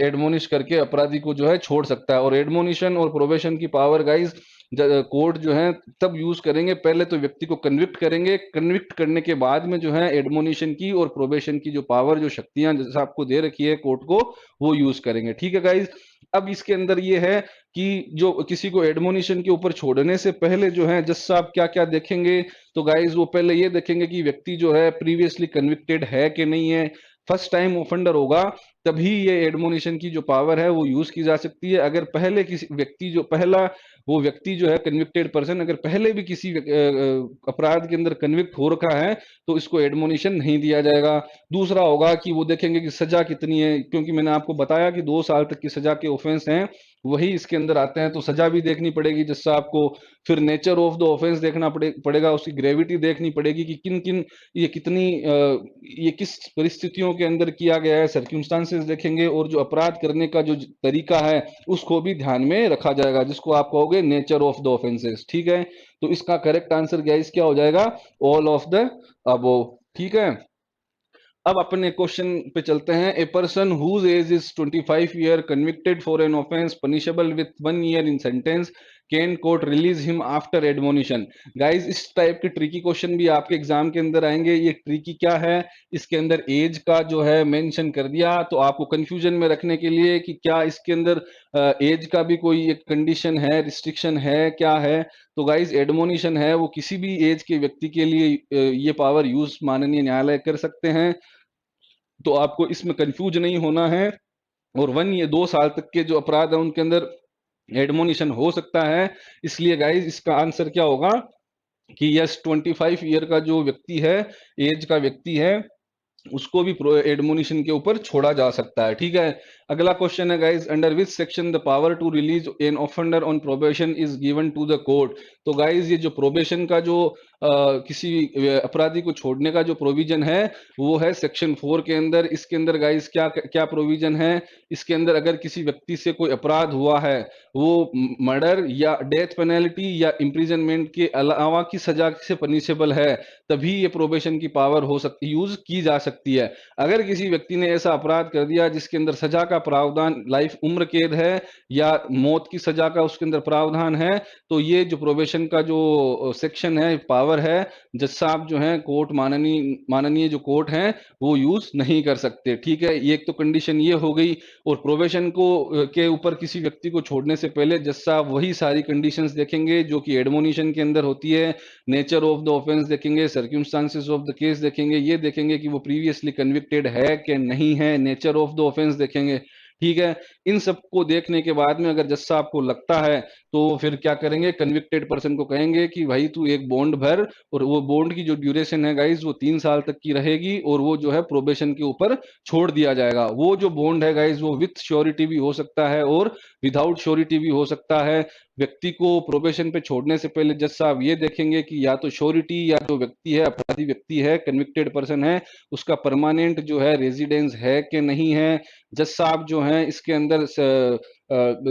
एडमोनिश करके अपराधी को जो है छोड़ सकता है। और एडमोनिशन और प्रोबेशन की पावर गाइज कोर्ट जो है तब यूज करेंगे, पहले तो व्यक्ति को कन्विक्ट करेंगे, कन्विक्ट करने के बाद में जो है एडमोनिशन की और प्रोबेशन की जो पावर, जो शक्तियां जैसा आपको दे रखी है कोर्ट को, वो यूज करेंगे, ठीक है गाइज। अब इसके अंदर ये है कि जो किसी को एडमोनिशन के ऊपर छोड़ने से पहले जो है जज साहब क्या क्या देखेंगे। तो गाइज वो पहले ये देखेंगे कि व्यक्ति जो है प्रीवियसली कन्विक्टेड है कि नहीं है। फर्स्ट टाइम ऑफेंडर होगा तभी ये एडमोनिशन की जो पावर है वो यूज की जा सकती है। अगर पहले किसी व्यक्ति जो पहला वो व्यक्ति जो है कन्विक्टेड पर्सन अगर पहले भी किसी अपराध के अंदर कन्विक्ट हो रखा है तो इसको एडमोनिशन नहीं दिया जाएगा। दूसरा होगा कि वो देखेंगे कि सजा कितनी है, क्योंकि मैंने आपको बताया कि 2 साल तक की सजा के ऑफेंस हैं वही इसके अंदर आते हैं, तो सजा भी देखनी पड़ेगी जिससे आपको। फिर नेचर ऑफ द ऑफेंस देखना पड़ेगा, उसकी ग्रेविटी देखनी पड़ेगी कि किन किन ये कितनी ये किस परिस्थितियों के अंदर किया गया है, सर्क्यूमस्टांसेस देखेंगे, और जो अपराध करने का जो तरीका है उसको भी ध्यान में रखा जाएगा, जिसको आप कहोगे नेचर ऑफ द ऑफेंसेस, ठीक है। तो इसका करेक्ट आंसर गाइस क्या हो जाएगा, ऑल ऑफ द अबोव, ठीक है। अब अपने क्वेश्चन पे चलते हैं। A person whose age is 25 year convicted for an offence punishable with 1 year in sentence, can court release him after admonition. Guys इस टाइप के ट्रिकी क्वेश्चन भी आपके एग्जाम के अंदर आएंगे। ये ट्रिकी क्या है, इसके अंदर एज का जो है मेंशन कर दिया, तो आपको कंफ्यूजन में रखने के लिए कि क्या इसके अंदर एज का भी कोई एक कंडीशन है, रिस्ट्रिक्शन है, क्या है। तो गाइस एडमोनिशन है वो किसी भी एज के व्यक्ति के लिए ये पावर यूज माननीय न्यायालय कर सकते हैं, तो आपको इसमें कंफ्यूज नहीं होना है। और 1 या 2 साल तक के जो अपराध है उनके अंदर एडमोनिशन हो सकता है। इसलिए गाइस इसका आंसर क्या होगा कि यस 25 ईयर का जो व्यक्ति है, एज का व्यक्ति है, उसको भी एडमोनिशन के ऊपर छोड़ा जा सकता है। ठीक है, अगला क्वेश्चन है guys, under which section the power to release an offender on probation is given to the court. तो गाइस ये जो प्रोबेशन का जो किसी अपराधी को छोड़ने का जो प्रोविजन है वो है सेक्शन 4 के अंदर। इसके अंदर गाइस क्या क्या प्रोविजन है, इसके अंदर अगर किसी व्यक्ति से कोई अपराध हुआ है, वो मर्डर या डेथ पेनल्टी या इम्प्रिजनमेंट के अलावा की सजा से पनिशेबल है, तभी ये प्रोबेशन की पावर हो सकती, यूज की जा सकती है। अगर किसी व्यक्ति ने ऐसा अपराध कर दिया जिसके अंदर सजा का प्रावधान लाइफ उम्र कैद है या मौत की सजा का उसके अंदर प्रावधान है, तो ये जो प्रोबेशन का जो सेक्शन है, पावर है, जज साहब जो है कोर्ट माननीय माननीय जो कोर्ट है वो यूज नहीं कर सकते। ठीक है, ये एक तो कंडीशन ये हो गई। और प्रोबेशन को के ऊपर किसी व्यक्ति को छोड़ने से पहले जज साहब वही सारी कंडीशंस देखेंगे जो कि एडमोनिशन के अंदर होती है। नेचर ऑफ द ऑफेंस देखेंगे, सर्क्यूमस्टांसेस ऑफ द केस देखेंगे, ये देखेंगे कि वो प्रीवियसली कन्विक्टेड है कि नहीं है, नेचर ऑफ द ऑफेंस देखेंगे। ठीक है, इन सबको देखने के बाद में अगर जज साहब को लगता है तो फिर क्या करेंगे, कन्विक्टेड पर्सन को कहेंगे कि भाई तू एक बॉन्ड भर, और वो बॉन्ड की जो ड्यूरेशन है गाइज वो 3 साल तक की रहेगी, और वो जो है प्रोबेशन के ऊपर छोड़ दिया जाएगा। वो जो बॉन्ड है गाइज वो विथ श्योरिटी भी हो सकता है और विदाउट श्योरिटी भी हो सकता है। व्यक्ति को प्रोबेशन पे छोड़ने से पहले जज साहब ये देखेंगे कि या तो श्योरिटी या जो व्यक्ति है, अपराधी व्यक्ति है, कन्विक्टेड पर्सन है, उसका परमानेंट जो है रेजिडेंस है कि नहीं है। जज साहब जो हैं इसके अंदर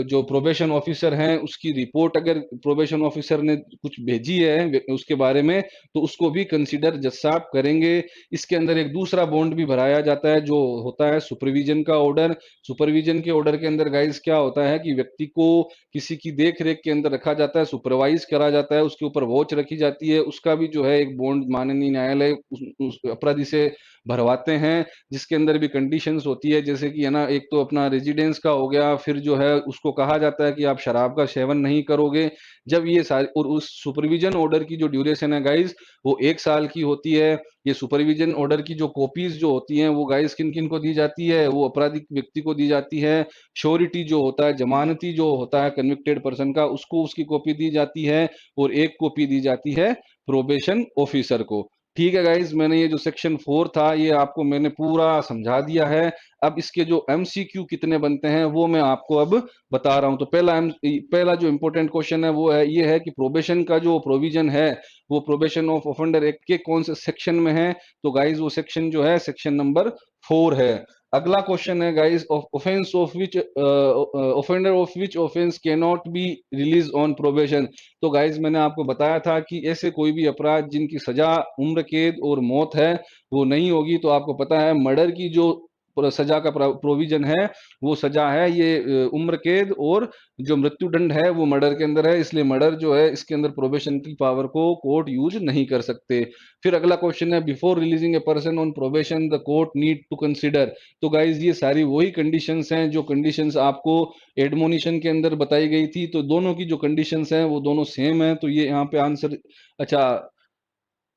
जो प्रोबेशन ऑफिसर हैं उसकी रिपोर्ट अगर प्रोबेशन ऑफिसर ने कुछ भेजी है उसके बारे में, तो उसको भी कंसीडर जज साहब करेंगे। इसके अंदर एक दूसरा बॉन्ड भी भराया जाता है जो होता है सुपरविजन का ऑर्डर। सुपरविजन के ऑर्डर के अंदर गाइस क्या होता है कि व्यक्ति को किसी की देख रेख के अंदर रखा जाता है, सुपरवाइज करा जाता है, उसके ऊपर वॉच रखी जाती है, उसका भी जो है एक बॉन्ड माननीय न्यायालय उस अपराधी से भरवाते हैं, जिसके अंदर भी कंडीशंस होती है, जैसे कि है ना, एक तो अपना रेजिडेंस का हो गया, फिर जो है उसको कहा जाता है कि आप शराब का सेवन नहीं करोगे। जब ये सारे, और उस सुपरविजन ऑर्डर की जो ड्यूरेशन है गाइस वो 1 साल की होती है। ये सुपरविजन ऑर्डर की जो कॉपीज जो होती हैं वो गाइस किन किन को दी जाती है, वो आपराधिक व्यक्ति को दी जाती है। श्योरिटी जो होता है, जमानती जो होता है कन्विक्टेड पर्सन का, उसको उसकी कॉपी दी जाती है, और एक कॉपी दी जाती है प्रोबेशन ऑफिसर को। ठीक है गाइज, मैंने ये जो सेक्शन 4 था ये आपको मैंने पूरा समझा दिया है। अब इसके जो एमसीक्यू कितने बनते हैं वो मैं आपको अब बता रहा हूं। तो पहला जो इंपॉर्टेंट क्वेश्चन है वो है ये है कि प्रोबेशन का जो प्रोविजन है वो प्रोबेशन ऑफ ऑफेंडर एक्ट के कौन से सेक्शन में है। तो गाइज वो सेक्शन जो है सेक्शन नंबर 4 है। अगला क्वेश्चन है guys, offence of which offender of which offence can not be release on probation. तो गाइस मैंने आपको बताया था कि ऐसे कोई भी अपराध जिनकी सजा उम्र कैद और मौत है वो नहीं होगी। तो आपको पता है मर्डर की जो सजा का प्रोविजन है वो सजा है ये उम्र कैद, और जो मृत्यु दंड है वो मर्डर के अंदर है, इसलिए मर्डर जो है इसके अंदर प्रोबेशन की पावर को कोर्ट यूज नहीं कर सकते। फिर अगला क्वेश्चन है, before releasing a person on probation the court need to consider. तो गाइज ये सारी वही कंडीशंस हैं जो कंडीशंस आपको एडमोनिशन के अंदर बताई गई थी, तो दोनों की जो कंडीशंस हैं वो दोनों सेम है। तो ये यहाँ पे आंसर, अच्छा,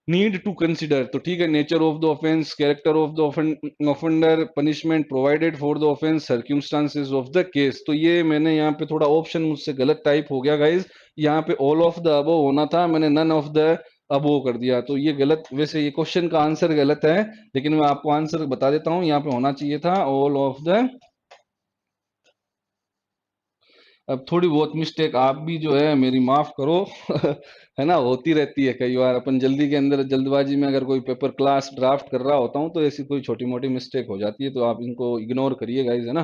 नीड टू कंसिडर, तो ठीक है, nature of the offence, character of the offender, punishment provided for the offence, circumstances of the case. तो ये मैंने यहाँ पे थोड़ा ऑप्शन मुझसे गलत टाइप हो गया गाइज, यहाँ पे ऑल ऑफ द अबव होना था, मैंने नन ऑफ द अबव कर दिया, तो ये गलत, वैसे ये क्वेश्चन का आंसर गलत है, लेकिन मैं आपको आंसर बता देता हूँ। यहाँ पे होना चाहिए था ऑल ऑफ द। अब थोड़ी बहुत मिस्टेक आप भी जो है मेरी माफ करो है ना, होती रहती है कई बार, अपन जल्दी के अंदर जल्दबाजी में अगर कोई पेपर क्लास ड्राफ्ट कर रहा होता हूँ तो ऐसी कोई छोटी मोटी मिस्टेक हो जाती है, तो आप इनको इग्नोर करिए गाइज, है ना।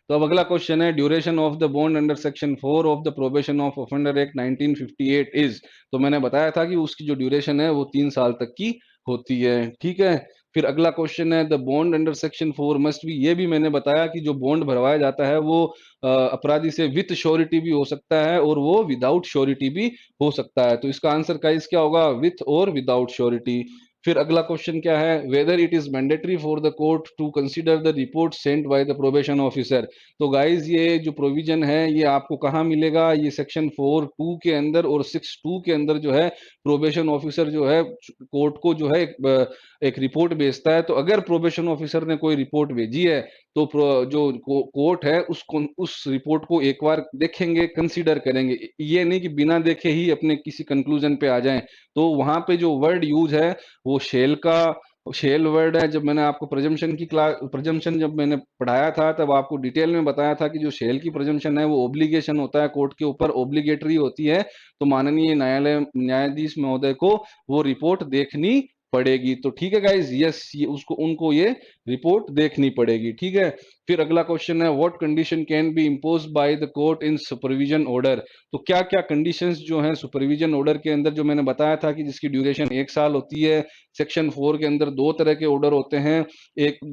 तो अब अगला क्वेश्चन है, duration of the bond under section 4 of the probation of offender act 1958 is. तो मैंने बताया था कि उसकी जो ड्यूरेशन है वो 3 साल तक की होती है। ठीक है, फिर अगला क्वेश्चन है, the bond under section 4 must be, ये भी मैंने बताया कि जो बॉन्ड भरवाया जाता है वो अपराधी से विथ श्योरिटी भी हो सकता है और वो विदाउट श्योरिटी भी हो सकता है। तो इसका आंसर गाइस क्या होगा, विथ और विदाउट श्योरिटी। फिर अगला क्वेश्चन क्या है, whether it is mandatory for the court to consider the report sent by the probation officer. तो गाइज ये जो प्रोविजन है ये आपको कहाँ मिलेगा, ये सेक्शन 4(2) के अंदर और 6(2) के अंदर जो है प्रोबेशन ऑफिसर जो है कोर्ट को जो है एक रिपोर्ट भेजता है। तो अगर प्रोबेशन ऑफिसर ने कोई रिपोर्ट भेजी है तो जो कोर्ट है उसको उस रिपोर्ट को एक बार देखेंगे, कंसीडर करेंगे। ये नहीं कि बिना देखे ही अपने किसी कंक्लूजन पे आ जाएं। तो वहां पे जो वर्ड यूज है वो शेल वर्ड है। जब मैंने आपको प्रजम्पशन जब मैंने पढ़ाया था तब आपको डिटेल में बताया था कि जो शेल की प्रजम्पशन है वो ओब्लिगेशन होता है, कोर्ट के ऊपर ओब्लिगेटरी होती है। तो माननीय न्यायाधीश महोदय को वो रिपोर्ट देखनी पड़ेगी। तो ठीक है गाइज, यस, ये उसको उनको ये रिपोर्ट देखनी पड़ेगी। ठीक है। फिर अगला क्वेश्चन है, what condition can be impose by the court in supervision order. तो क्या क्या कंडीशंस जो हैं सुपरविजन ऑर्डर के अंदर, जो मैंने बताया था कि जिसकी ड्यूरेशन 1 साल होती है। सेक्शन 4 के अंदर 2 तरह के ऑर्डर होते हैं,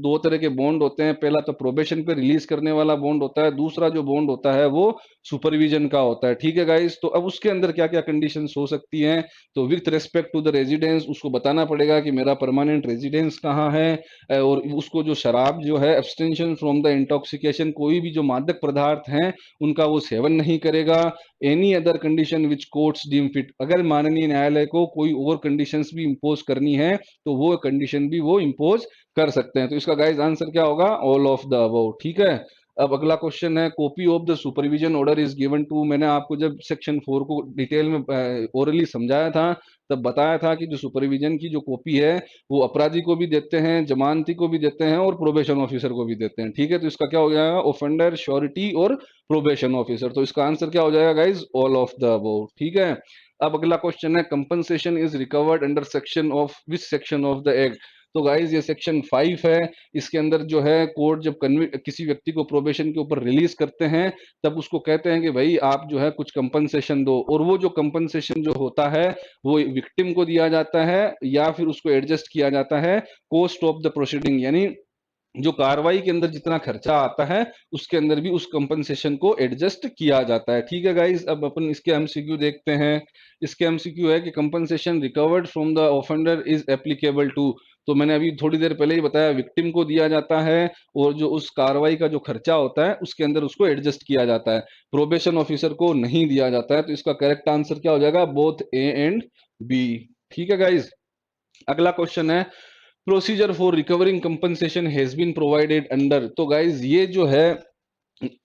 2 तरह के बॉन्ड होते हैं। पहला तो प्रोबेशन पे रिलीज करने वाला बॉन्ड होता है, दूसरा जो बॉन्ड होता है वो सुपरविजन का होता है। ठीक है गाइस, तो अब उसके अंदर क्या क्या कंडीशंस हो सकती हैं। तो with respect to the residence, उसको बताना पड़ेगा कि मेरा परमानेंट रेजिडेंस कहाँ है, और उसको जो शराब जो है, एब्सटेंशन फ्रॉम द इंटॉक्सिकेशन, कोई भी जो मादक पदार्थ हैं उनका वो सेवन नहीं करेगा। Any other condition which courts deem fit, अगर माननीय न्यायालय को कोई और कंडीशंस भी इंपोज करनी है तो वो कंडीशन भी वो इंपोज कर सकते हैं। तो इसका गाइस आंसर क्या होगा, ऑल ऑफ द अबव। ठीक है। अब अगला क्वेश्चन है, copy of the supervision order is given to. मैंने आपको जब सेक्शन 4 को डिटेल में ओरली समझाया था तब बताया था कि जो सुपरविजन की जो कॉपी है वो अपराधी को भी देते हैं, जमानती को भी देते हैं और प्रोबेशन ऑफिसर को भी देते हैं। ठीक है। तो इसका क्या हो जाएगा, ऑफेंडर, श्योरिटी और प्रोबेशन ऑफिसर। तो इसका आंसर क्या हो जाएगा guys, all of the above. ठीक है। अब अगला क्वेश्चन है, compensation is recovered under section of which section of the act. तो गाइज ये सेक्शन 5 है। इसके अंदर जो है कोर्ट जब किसी व्यक्ति को प्रोबेशन के ऊपर रिलीज करते हैं तब उसको कहते हैं कि भाई आप जो है कुछ कंपनसेशन दो, और वो जो कंपनसेशन जो होता है वो विक्टिम को दिया जाता है या फिर उसको एडजस्ट किया जाता है कॉस्ट ऑफ द प्रोसीडिंग, यानी जो कार्रवाई के अंदर जितना खर्चा आता है उसके अंदर भी उस कंपनसेशन को एडजस्ट किया जाता है। ठीक है गाइस, अब अपन इसके एमसीक्यू देखते हैं। इसके एमसीक्यू है कि compensation recovered from the offender is applicable to. तो मैंने अभी थोड़ी देर पहले ही बताया, विक्टिम को दिया जाता है और जो उस कार्रवाई का जो खर्चा होता है उसके अंदर उसको एडजस्ट किया जाता है, प्रोबेशन ऑफिसर को नहीं दिया जाता है। तो इसका करेक्ट आंसर क्या हो जाएगा, बोथ ए एंड बी। ठीक है गाइज। अगला क्वेश्चन है, procedure for recovering compensation has been provided under. तो गाइज ये जो है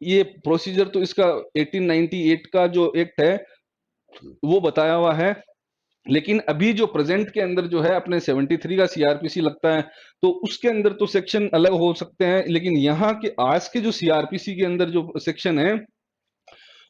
ये प्रोसीजर तो इसका 1898 का जो एक्ट है वो बताया हुआ है, लेकिन अभी जो प्रेजेंट के अंदर जो है अपने 73 का सीआरपीसी लगता है तो उसके अंदर तो सेक्शन अलग हो सकते हैं, लेकिन यहाँ के आज के जो सीआरपीसी के अंदर जो सेक्शन है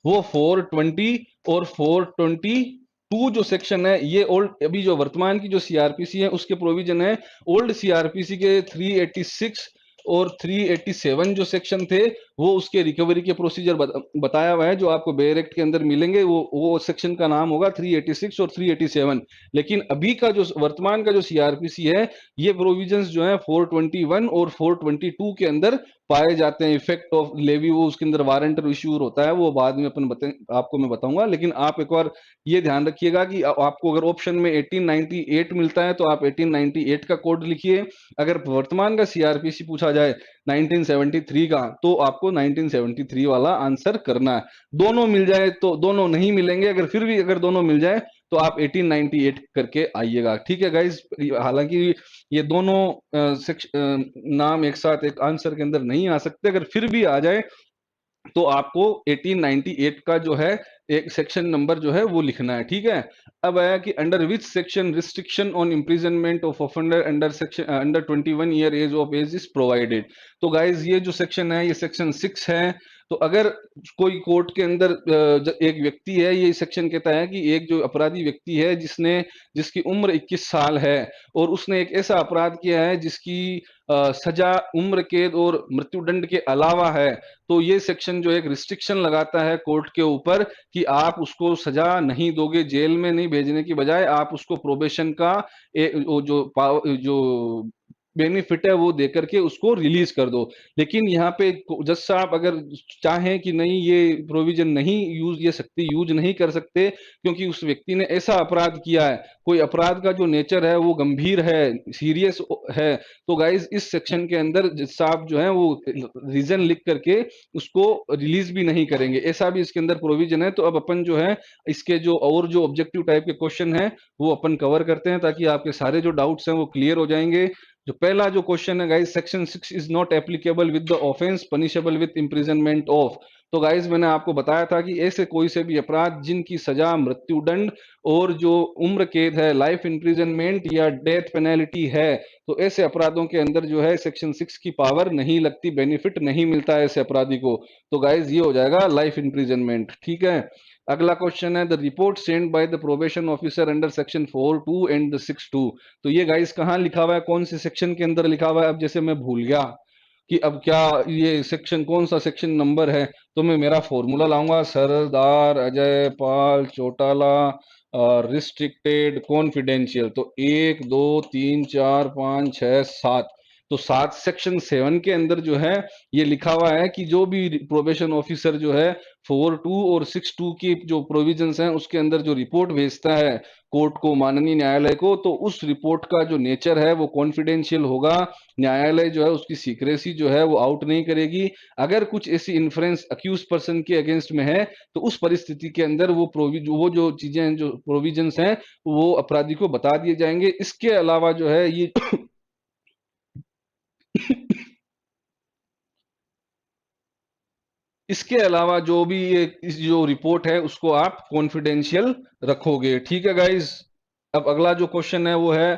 वो 420 और 422 जो सेक्शन है ये ओल्ड, अभी जो वर्तमान की जो सीआरपीसी है उसके प्रोविजन है। ओल्ड सीआरपीसी के 386 और 387 जो सेक्शन थे वो उसके रिकवरी के प्रोसीजर बताया हुआ है, जो आपको बेयर एक्ट के अंदर मिलेंगे वो सेक्शन का नाम होगा 386 और 387। लेकिन अभी का जो वर्तमान का जो सीआरपीसी है ये प्रोविजंस जो है 421 और 422 के अंदर पाए जाते हैं। इफेक्ट ऑफ लेवी वो उसके अंदर वारंट इश्यू होता है, वो बाद में आपको मैं बताऊंगा। लेकिन आप एक बार ये ध्यान रखिएगा कि आपको अगर ऑप्शन में 1898 मिलता है तो आप 1898 का कोड लिखिए, अगर वर्तमान का सीआरपीसी पूछा जाए 1973 का तो आपको 1973 वाला आंसर करना है। दोनों मिल जाए तो दोनों नहीं मिलेंगे, अगर फिर भी अगर दोनों मिल जाए तो आप 1898 करके आइएगा। ठीक है गाइज, हालांकि ये दोनों नाम एक साथ एक आंसर के अंदर नहीं आ सकते, अगर फिर भी आ जाए तो आपको 1898 का जो है एक सेक्शन नंबर जो है वो लिखना है। ठीक है। अब आया कि under which section restriction on imprisonment of offender under section under 21 year age of age is provided. तो गाइज ये जो सेक्शन है ये सेक्शन 6 है। तो अगर कोई कोर्ट के अंदर एक व्यक्ति है, ये सेक्शन कहता है कि एक जो अपराधी व्यक्ति है जिसकी उम्र 21 साल है और उसने एक ऐसा अपराध किया है जिसकी सजा उम्र कैद और मृत्युदंड के अलावा है, तो ये सेक्शन जो एक रिस्ट्रिक्शन लगाता है कोर्ट के ऊपर कि आप उसको सजा नहीं दोगे, जेल में नहीं भेजने की बजाय आप उसको प्रोबेशन का जो बेनिफिट है वो दे करके उसको रिलीज कर दो। लेकिन यहाँ पे जज साहब अगर चाहें कि नहीं ये प्रोविजन नहीं यूज, ये शक्ति यूज नहीं कर सकते क्योंकि उस व्यक्ति ने ऐसा अपराध किया है, कोई अपराध का जो नेचर है वो गंभीर है, सीरियस है, तो गाइज इस सेक्शन के अंदर जज साहब जो है वो रीजन लिख करके उसको रिलीज भी नहीं करेंगे, ऐसा भी इसके अंदर प्रोविजन है। तो अब अपन जो है इसके जो और जो ऑब्जेक्टिव टाइप के क्वेश्चन है वो अपन कवर करते हैं ताकि आपके सारे जो डाउट्स हैं वो क्लियर हो जाएंगे। जो पहला जो क्वेश्चन है guys, section 6 is not applicable with the offence punishable with imprisonment of. तो गाइस मैंने आपको बताया था कि ऐसे कोई से भी अपराध जिनकी सजा मृत्युदंड और जो उम्र कैद है, लाइफ इम्प्रिजनमेंट या डेथ पेनल्टी है, तो ऐसे अपराधों के अंदर जो है सेक्शन 6 की पावर नहीं लगती, बेनिफिट नहीं मिलता है ऐसे अपराधी को। तो गाइस ये हो जाएगा लाइफ इम्प्रिजनमेंट। ठीक है, अगला क्वेश्चन है the report send bye the probation officer under section 4(2) and the 6(2). तो ये गाइस कहाँ लिखा हुआ है, कौन से सेक्शन के अंदर लिखा हुआ है? अब जैसे मैं भूल गया कि अब क्या ये सेक्शन कौन सा सेक्शन नंबर है, तो मैं मेरा फॉर्मूला लाऊंगा, सरदार अजय पाल चौटाला रिस्ट्रिक्टेड कॉन्फिडेंशियल। तो 1 2 3 4 5 6 7, तो 7 सेक्शन 7 के अंदर जो है ये लिखा हुआ है कि जो भी प्रोबेशन ऑफिसर जो है 4(2) और 6(2) की जो प्रोविजंस हैं उसके अंदर जो रिपोर्ट भेजता है कोर्ट को, माननीय न्यायालय को, तो उस रिपोर्ट का जो नेचर है वो कॉन्फिडेंशियल होगा। न्यायालय जो है उसकी सीक्रेसी जो है वो आउट नहीं करेगी। अगर कुछ ऐसी इन्फ्रेंस अक्यूज पर्सन के अगेंस्ट में है तो उस परिस्थिति के अंदर वो जो चीजें हैं, जो प्रोविजंस हैं, वो अपराधी को बता दिए जाएंगे। इसके अलावा जो है ये इसके अलावा जो भी ये इस जो रिपोर्ट है उसको आप कॉन्फिडेंशियल रखोगे। ठीक है गाइज, अब अगला जो क्वेश्चन है वो है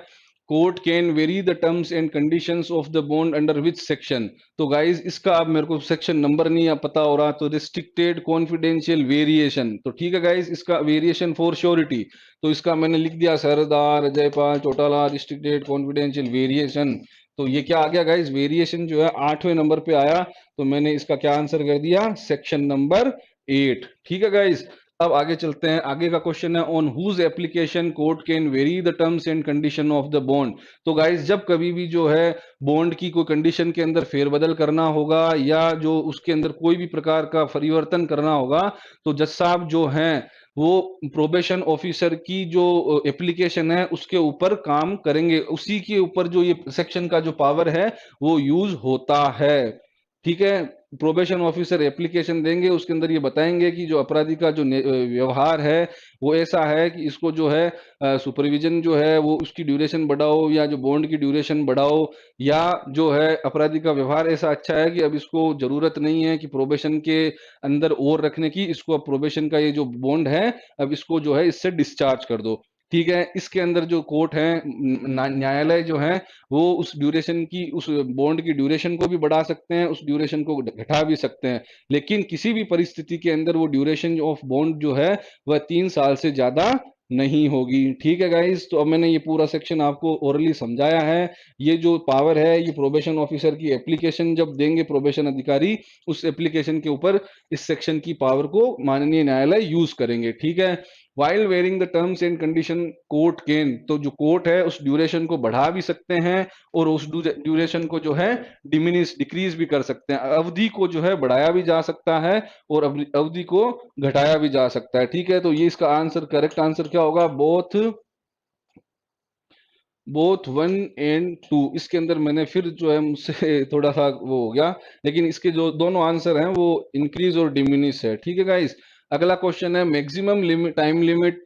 court can vary the terms and conditions of the bond under which section. तो गाइज इसका अब मेरे को सेक्शन नंबर नहीं है पता हो रहा, तो रिस्ट्रिक्टेड कॉन्फिडेंशियल वेरिएशन। तो ठीक है गाइज, इसका वेरिएशन फॉर श्योरिटी, तो इसका मैंने लिख दिया Sardar Jaipal Chautala restricted confidential variation. तो ये क्या आ गया गाइज, वेरिएशन जो है 8वें नंबर पे आया, तो मैंने इसका क्या आंसर कर दिया, सेक्शन नंबर 8। ठीक है गाइज, अब आगे चलते हैं। आगे का क्वेश्चन है on whose application court can vary the terms and condition of the bond. तो गाइज जब कभी भी जो है बॉन्ड की कोई कंडीशन के अंदर फेरबदल करना होगा या जो उसके अंदर कोई भी प्रकार का परिवर्तन करना होगा, तो जज साहब जो हैं वो प्रोबेशन ऑफिसर की जो एप्लीकेशन है उसके ऊपर काम करेंगे, उसी के ऊपर जो ये सेक्शन का जो पावर है वो यूज होता है। ठीक है, प्रोबेशन ऑफिसर एप्लीकेशन देंगे, उसके अंदर ये बताएंगे कि जो अपराधी का जो व्यवहार है वो ऐसा है कि इसको जो है सुपरविजन जो है वो उसकी ड्यूरेशन बढ़ाओ या जो बॉन्ड की ड्यूरेशन बढ़ाओ, या जो है अपराधी का व्यवहार ऐसा अच्छा है कि अब इसको जरूरत नहीं है कि प्रोबेशन के अंदर और रखने की, इसको अब प्रोबेशन का ये जो बॉन्ड है अब इसको जो है इससे डिस्चार्ज कर दो। ठीक है, इसके अंदर जो कोर्ट है न्यायालय जो है वो उस ड्यूरेशन की, उस बॉन्ड की ड्यूरेशन को भी बढ़ा सकते हैं, उस ड्यूरेशन को घटा भी सकते हैं, लेकिन किसी भी परिस्थिति के अंदर वो ड्यूरेशन ऑफ बॉन्ड जो है वह 3 साल से ज्यादा नहीं होगी। ठीक है गाइस, तो अब मैंने ये पूरा सेक्शन आपको ओरली समझाया है। ये जो पावर है ये प्रोबेशन ऑफिसर की एप्लीकेशन जब देंगे प्रोबेशन अधिकारी, उस एप्लीकेशन के ऊपर इस सेक्शन की पावर को माननीय न्यायालय यूज करेंगे। ठीक है, while varying the terms and condition court can, तो जो कोर्ट है उस ड्यूरेशन को बढ़ा भी सकते हैं और उस ड्यूरेशन को जो है डिमिनिश डिक्रीज भी कर सकते हैं, अवधि को जो है बढ़ाया भी जा सकता है और अवधि को घटाया भी जा सकता है। ठीक है, तो ये इसका आंसर, करेक्ट आंसर क्या होगा, बोथ 1 और 2। इसके अंदर मैंने फिर जो है मुझसे थोड़ा सा वो हो गया, लेकिन इसके जो दोनों आंसर हैं वो इंक्रीज और डिमिनिश है। ठीक है गाइस, अगला क्वेश्चन है maximum limit time limit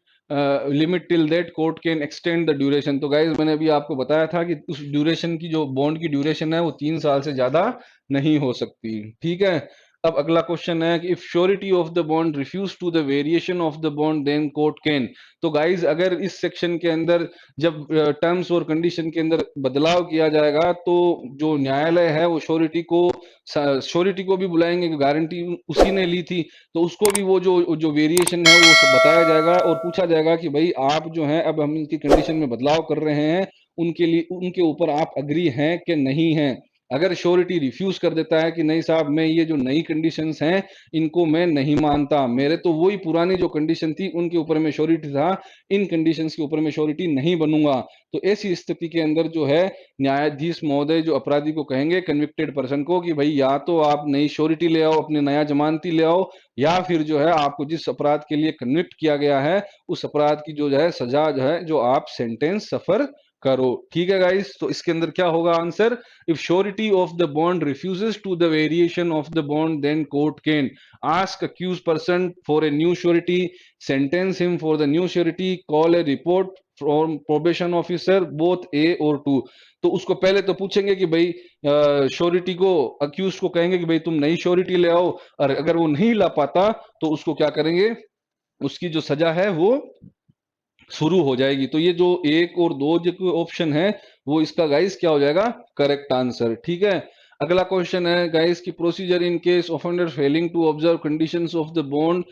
limit till that court can extend the duration. तो गाइस मैंने अभी आपको बताया था कि उस ड्यूरेशन की जो बॉन्ड की ड्यूरेशन है वो 3 साल से ज्यादा नहीं हो सकती। ठीक है, अब अगला क्वेश्चन है कि if surety of the bond refuse to the variation of the bond then court can. तो गाइस अगर इस सेक्शन के अंदर जब टर्म्स और कंडीशन के अंदर बदलाव किया जाएगा तो जो न्यायालय है वो श्योरिटी को भी बुलाएंगे, गारंटी उसी ने ली थी, तो उसको भी वो जो जो वेरिएशन है वो सब बताया जाएगा और पूछा जाएगा कि भाई आप जो है अब हम इनकी कंडीशन में बदलाव कर रहे हैं, उनके लिए उनके ऊपर आप अग्री हैं कि नहीं हैं। अगर श्योरिटी रिफ्यूज कर देता है कि नहीं साहब मैं ये जो नई कंडीशंस हैं इनको मैं नहीं मानता, मेरे तो वही पुरानी जो कंडीशन थी उनके ऊपर मैं श्योरिटी था, इन कंडीशंस के ऊपर मैं श्योरिटी नहीं बनूंगा, तो ऐसी स्थिति के अंदर जो है न्यायाधीश महोदय जो अपराधी को कहेंगे, कन्विक्टेड पर्सन को, कि भाई या तो आप नई श्योरिटी ले आओ, अपने नया जमानती ले आओ, या फिर जो है आपको जिस अपराध के लिए कन्विक्ट किया गया है उस अपराध की जो है सजा जो है जो आप सेंटेंस सफर करो। ठीक है गाइस, तो इसके अंदर क्या होगा answer, if surety of the bond refuses to the variation of the bond then court can ask accuse person for a new surety, sentence him for the new surety, call a report from probation officer both a और two. तो उसको पहले तो पूछेंगे कि भाई surety को, accused को कहेंगे कि भाई तुम नई श्योरिटी ले आओ, और अगर वो नहीं ला पाता तो उसको क्या करेंगे, उसकी जो सजा है वो शुरू हो जाएगी। तो ये जो एक और दो जो ऑप्शन है वो इसका गाइस क्या हो जाएगा, करेक्ट आंसर। ठीक है, अगला क्वेश्चन है गाइस की procedure in case offender failing to observe conditions of the bond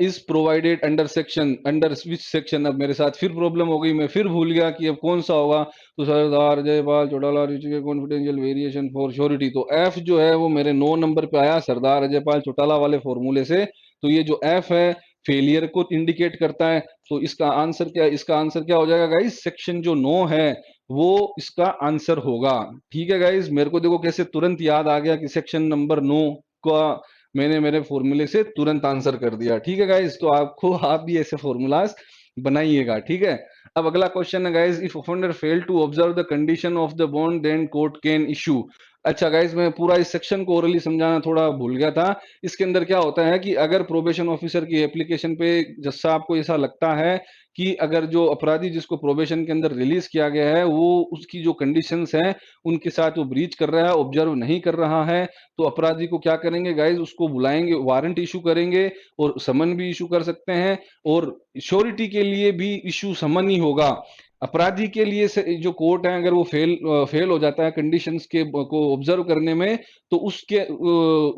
is provided under section, under which section. अब मेरे साथ फिर प्रॉब्लम हो गई, मैं फिर भूल गया कि अब कौन सा होगा। तो Sardar Jaipal Chautala confidential variation for surety, तो एफ जो है वो मेरे 9 नंबर पे आया सरदार अजय पाल चौटाला वाले फॉर्मूले से। तो ये जो एफ है फेलियर को इंडिकेट करता है, तो इसका आंसर क्या, इसका आंसर क्या हो जाएगा गाइस, सेक्शन जो 9 है वो इसका आंसर होगा। ठीक है गाइस, मेरे को देखो कैसे तुरंत याद आ गया कि सेक्शन नंबर 9 का मैंने मेरे फॉर्मूले से तुरंत आंसर कर दिया। ठीक है गाइस, तो आपको आप भी ऐसे फॉर्मूलाज बनाइएगा। ठीक है, अब अगला क्वेश्चन है guys, if offender fail to observe the condition of the bond then court can issue. अच्छा गाइस, मैं पूरा इस सेक्शन को ओरली समझाना थोड़ा भूल गया था। इसके अंदर क्या होता है कि अगर प्रोबेशन ऑफिसर की एप्लीकेशन पे जज साहब को ऐसा लगता है कि अगर जो अपराधी जिसको प्रोबेशन के अंदर रिलीज किया गया है वो उसकी जो कंडीशंस हैं उनके साथ वो ब्रीच कर रहा है, ऑब्जर्व नहीं कर रहा है, तो अपराधी को क्या करेंगे गाइस, उसको बुलाएंगे, वारंट इशू करेंगे और समन भी इशू कर सकते हैं, और श्योरिटी के लिए भी इशू समन ही होगा। अपराधी के लिए जो कोर्ट है अगर वो फेल हो जाता है कंडीशंस के को ऑब्जर्व करने में, तो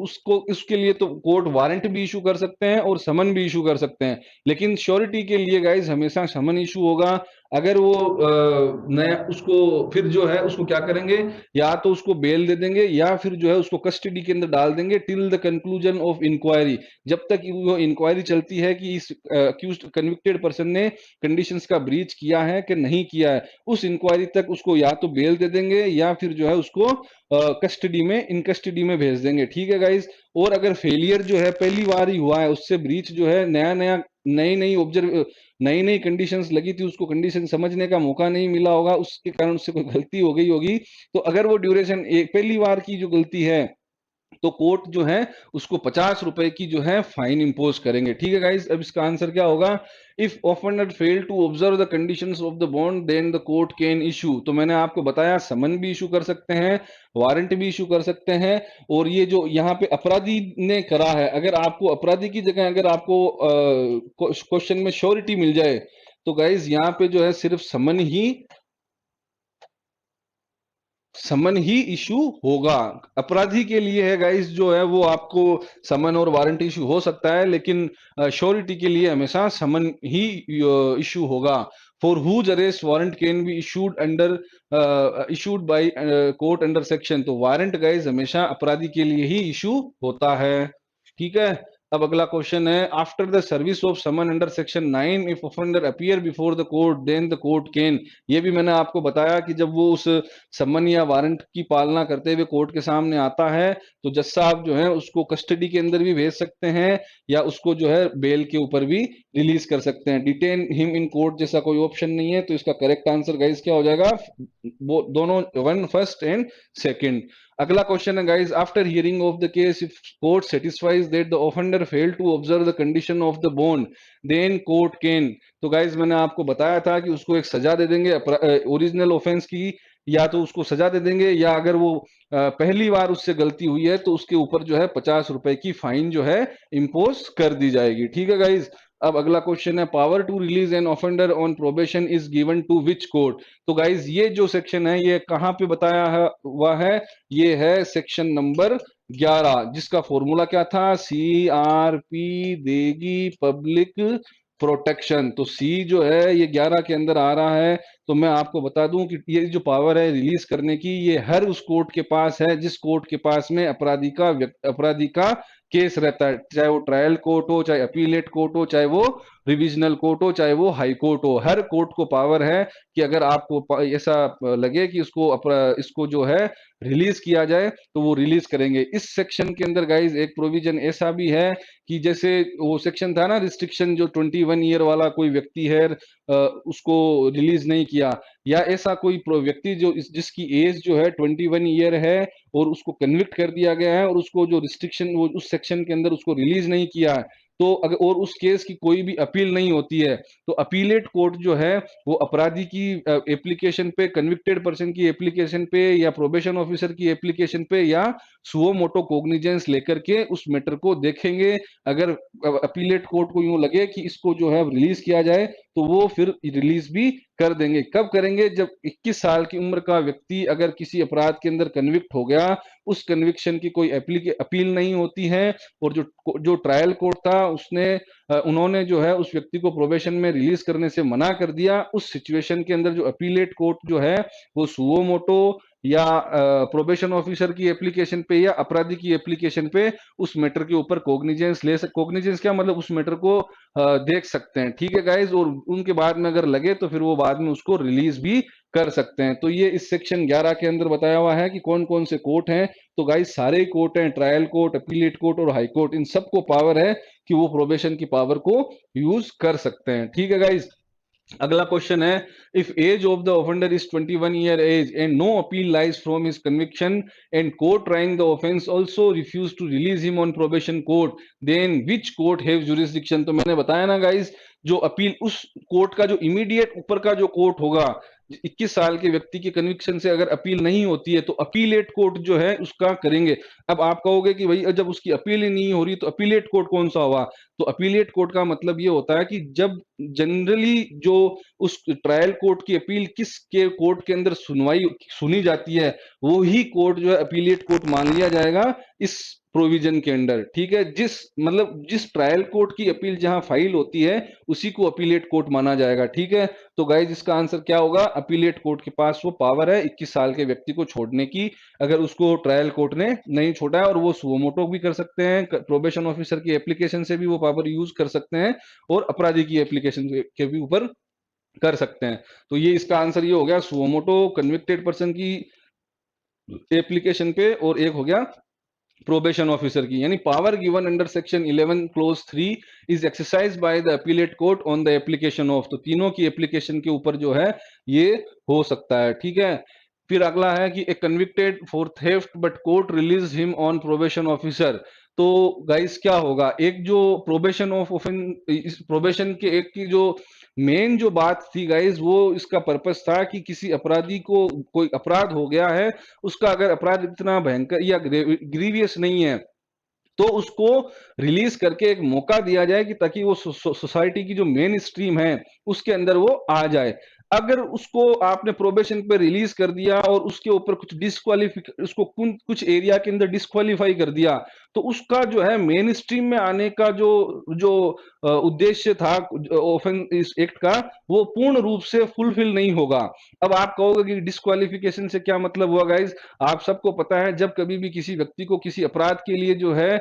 उसको उसके लिए तो कोर्ट वारंट भी इशू कर सकते हैं और समन भी इशू कर सकते हैं, लेकिन श्योरिटी के लिए गाइस हमेशा समन इशू होगा। अगर वो नया उसको फिर जो है उसको क्या करेंगे, या तो उसको बेल दे देंगे या फिर जो है उसको कस्टडी के अंदर डाल देंगे till the conclusion of inquiry, जब तक वो इंक्वायरी चलती है कि इस अक्यूज्ड कन्विक्टेड पर्सन ने कंडीशंस का ब्रीच किया है कि नहीं किया है, उस इंक्वायरी तक उसको या तो बेल दे देंगे या फिर जो है उसको कस्टडी में, इन कस्टडी में भेज देंगे। ठीक है गाइस, और अगर फेलियर जो है पहली बार ही हुआ है, उससे ब्रीच जो है नया नया नई नई ऑब्जर्व नई नई कंडीशंस लगी थी, उसको कंडीशन समझने का मौका नहीं मिला होगा, उसके कारण उससे कोई गलती हो गई होगी, तो अगर वो ड्यूरेशन एक पहली बार की जो गलती है तो कोर्ट जो है उसको 50 रुपए की जो है फाइन इंपोज करेंगे। ठीक है गाइस, अब इसका आंसर क्या होगा, if offender fail to observe the conditions of the bond then the court can issue. तो मैंने आपको बताया समन भी इशू कर सकते हैं, वारंट भी इशू कर सकते हैं, और ये जो यहाँ पे अपराधी ने करा है, अगर आपको अपराधी की जगह अगर आपको क्वेश्चन में श्योरिटी मिल जाए तो गाइस यहाँ पे जो है सिर्फ समन ही इशू होगा। अपराधी के लिए है गाइस जो है वो आपको समन और वारंट इशू हो सकता है, लेकिन श्योरिटी के लिए हमेशा समन ही इशू होगा। For whose arrest warrant can be issued by court under section, तो वारंट गाइस हमेशा अपराधी के लिए ही इशू होता है। ठीक है, अब अगला क्वेश्चन है, after the service of summon under section 9 if offender appear before the court then the court can. ये भी मैंने आपको बताया कि जब वो उस समन या वारंट की पालना करते हुए कोर्ट के सामने आता है तो जज साहब जो है उसको कस्टडी के अंदर भी भेज सकते हैं या उसको जो है बेल के ऊपर भी रिलीज कर सकते हैं। डिटेन हिम इन कोर्ट जैसा कोई ऑप्शन नहीं है, तो इसका करेक्ट आंसर गाइस क्या हो जाएगा, वो दोनों, वन फर्स्ट एंड सेकंड। अगला क्वेश्चन है guys, after hearing of the case if court satisfies that the offender fail to observe the condition of the bond then court can. तो guys मैंने आपको बताया था कि उसको एक सजा दे देंगे ओरिजिनल ऑफेंस की, या तो उसको सजा दे देंगे, या अगर वो पहली बार उससे गलती हुई है तो उसके ऊपर जो है 50 रुपए की फाइन जो है इंपोज कर दी जाएगी। ठीक है गाइज, अब अगला क्वेश्चन है, power to release an offender on probation is given to which court. तो गाइज ये जो सेक्शन है ये कहाँ पे बताया हुआ है, ये है सेक्शन नंबर 11, जिसका फॉर्मूला क्या था, CRP देगी पब्लिक प्रोटेक्शन। तो सी जो है ये 11 के अंदर आ रहा है। तो मैं आपको बता दूं कि ये जो पावर है रिलीज करने की, ये हर उस कोर्ट के पास है जिस कोर्ट के पास में अपराधी का केस रहता है, चाहे वो ट्रायल कोर्ट हो, चाहे अपीलेट कोर्ट हो, चाहे वो रिविजनल कोर्ट हो, चाहे वो हाई कोर्ट हो। हर कोर्ट को पावर है कि अगर आपको ऐसा लगे कि इसको जो है रिलीज किया जाए तो वो रिलीज करेंगे। इस सेक्शन के अंदर गाइज एक प्रोविजन ऐसा भी है कि जैसे वो सेक्शन था ना रिस्ट्रिक्शन, जो 21 ईयर वाला कोई व्यक्ति है उसको रिलीज नहीं किया, या ऐसा कोई व्यक्ति जिसकी एज जो है 21 ईयर है और उसको कन्विक्ट कर दिया गया है और उसको जो रिस्ट्रिक्शन वो उस सेक्शन के अंदर उसको रिलीज नहीं किया है, तो अगर और उस केस की कोई भी अपील नहीं होती है, तो अपीलेट कोर्ट जो है वो अपराधी की एप्लीकेशन पे, कन्विक्टेड पर्सन की एप्लीकेशन पे, या प्रोबेशन ऑफिसर की एप्लीकेशन पे, या सुओ मोटो कोग्निजेंस लेकर के उस मैटर को देखेंगे। अगर अपीलेट कोर्ट को यूं लगे कि इसको जो है रिलीज किया जाए तो वो फिर रिलीज भी कर देंगे। कब करेंगे? जब 21 साल की उम्र का व्यक्ति अगर किसी अपराध के अंदर कन्विक्ट हो गया, उस कन्विक्शन की कोई अपील नहीं होती है, और जो जो ट्रायल कोर्ट था उन्होंने जो है उस व्यक्ति को प्रोबेशन में रिलीज करने से मना कर दिया, उस सिचुएशन के अंदर जो अपीलेट कोर्ट जो है वो सुओ मोटो या प्रोबेशन ऑफिसर की एप्लीकेशन पे या अपराधी की एप्लीकेशन पे उस मैटर के ऊपर कोग्निजेंस क्या मतलब, उस मैटर को देख सकते हैं। ठीक है गाइज, और उनके बाद में अगर लगे तो फिर वो बाद में उसको रिलीज भी कर सकते हैं। तो ये इस सेक्शन 11 के अंदर बताया हुआ है कि कौन कौन से कोर्ट हैं। तो गाइज सारे कोर्ट हैं, ट्रायल कोर्ट, अपीलेट कोर्ट और हाई कोर्ट, इन सबको पावर है कि वो प्रोबेशन की पावर को यूज कर सकते हैं। ठीक है गाइज, अगला क्वेश्चन है, if age of the offender is 21 year age and no appeal lies from his conviction and court trying the offence also refuse to release him on probation court, then which court have jurisdiction. तो मैंने बताया ना guys, जो appeal उस court का जो immediate ऊपर का जो कोर्ट होगा, 21 साल के व्यक्ति के कन्विक्शन से अगर अपील नहीं होती है तो अपीलेट कोर्ट जो है उसका करेंगे। अब आप कहोगे कि भाई जब उसकी अपील ही नहीं हो रही तो अपीलेट कोर्ट कौन सा हुआ? तो अपीलेट कोर्ट का मतलब ये होता है कि जब जनरली जो उस ट्रायल कोर्ट की अपील किस के कोर्ट के अंदर सुनी जाती है, वो ही कोर्ट जो है अपीलेट कोर्ट मान लिया जाएगा इस प्रोविजन के अंडर। ठीक है, जिस ट्रायल कोर्ट की अपील जहां फाइल होती है उसी को अपीलेट कोर्ट माना जाएगा। ठीक है, तो गाइज इसका आंसर क्या होगा? अपीलेट कोर्ट के पास वो पावर है 21 साल के व्यक्ति को छोड़ने की, अगर उसको ट्रायल कोर्ट ने नहीं छोड़ा है, और वो सुमोटो भी कर सकते हैं, प्रोबेशन ऑफिसर की एप्लीकेशन से भी वो पावर यूज कर सकते हैं, और अपराधी की एप्लीकेशन के भी ऊपर कर सकते हैं। तो ये इसका आंसर ये हो गया, सुमोटो कन्विक्टेड पर्सन की एप्लीकेशन पे, और एक हो गया प्रोबेशन ऑफिसर की। यानी power given under section 11 close 3 is exercise by the appellate court on the application of. तो तीनों की एप्लीकेशन के ऊपर जो है ये हो सकता है। ठीक है, फिर अगला है कि a convicted for theft but court release him on probation officer. तो गाइस क्या होगा, एक जो प्रोबेशन ऑफ इस प्रोबेशन के एक की जो मेन जो बात थी गाइस, वो इसका पर्पस था कि किसी अपराधी को कोई अपराध हो गया है, उसका अगर अपराध इतना भयंकर या ग्रीवियस नहीं है तो उसको रिलीज करके एक मौका दिया जाए कि ताकि वो सोसाइटी की जो मेन स्ट्रीम है उसके अंदर वो आ जाए। अगर उसको आपने प्रोबेशन पे रिलीज कर दिया और उसके ऊपर कुछ उसको कुछ एरिया के अंदर डिस्क्वालीफाई कर दिया, तो उसका जो है मेन स्ट्रीम में आने का जो जो उद्देश्य था ऑफेंस एक्ट का, वो पूर्ण रूप से फुलफिल नहीं होगा। अब आप कहोगे कि डिस्क्वालिफिकेशन से क्या मतलब हुआ गाइज? आप सबको पता है जब कभी भी किसी व्यक्ति को किसी अपराध के लिए जो है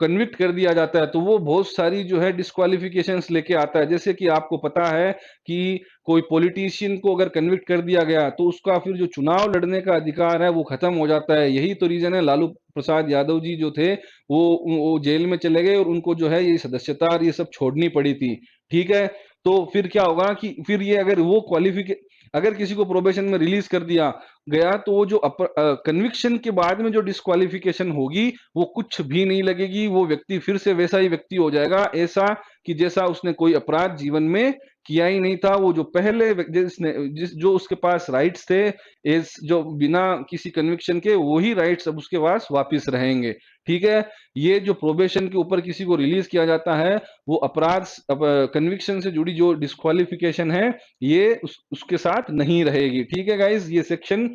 कन्विक्ट कर दिया जाता है तो वो बहुत सारी जो है डिस्क्वालिफिकेशंस लेके आता है। जैसे कि आपको पता है कि कोई पॉलिटिशियन को अगर कन्विक्ट कर दिया गया तो उसका फिर जो चुनाव लड़ने का अधिकार है वो खत्म हो जाता है। यही तो रीजन है, लालू प्रसाद यादव जी जो थे वो जेल में चले गए और उनको जो है ये सदस्यता और ये सब छोड़नी पड़ी थी। ठीक है, तो फिर क्या होगा कि फिर ये अगर वो अगर किसी को प्रोबेशन में रिलीज कर दिया गया तो वो जो कन्विक्शन के बाद में जो डिस्क्वालिफिकेशन होगी वो कुछ भी नहीं लगेगी, वो व्यक्ति फिर से वैसा ही व्यक्ति हो जाएगा, ऐसा कि जैसा उसने कोई अपराध जीवन में किया ही नहीं था। वो जो पहले जो उसके पास राइट्स थे एज जो बिना किसी कन्विक्शन के, वही राइट्स अब उसके पास वापिस रहेंगे। ठीक है। ये जो प्रोबेशन के ऊपर किसी को रिलीज किया जाता है, वो अपराध कन्विक्शन से जुड़ी जो डिस्क्वालिफिकेशन है ये उसके साथ नहीं रहेगी। ठीक है गाइज, ये सेक्शन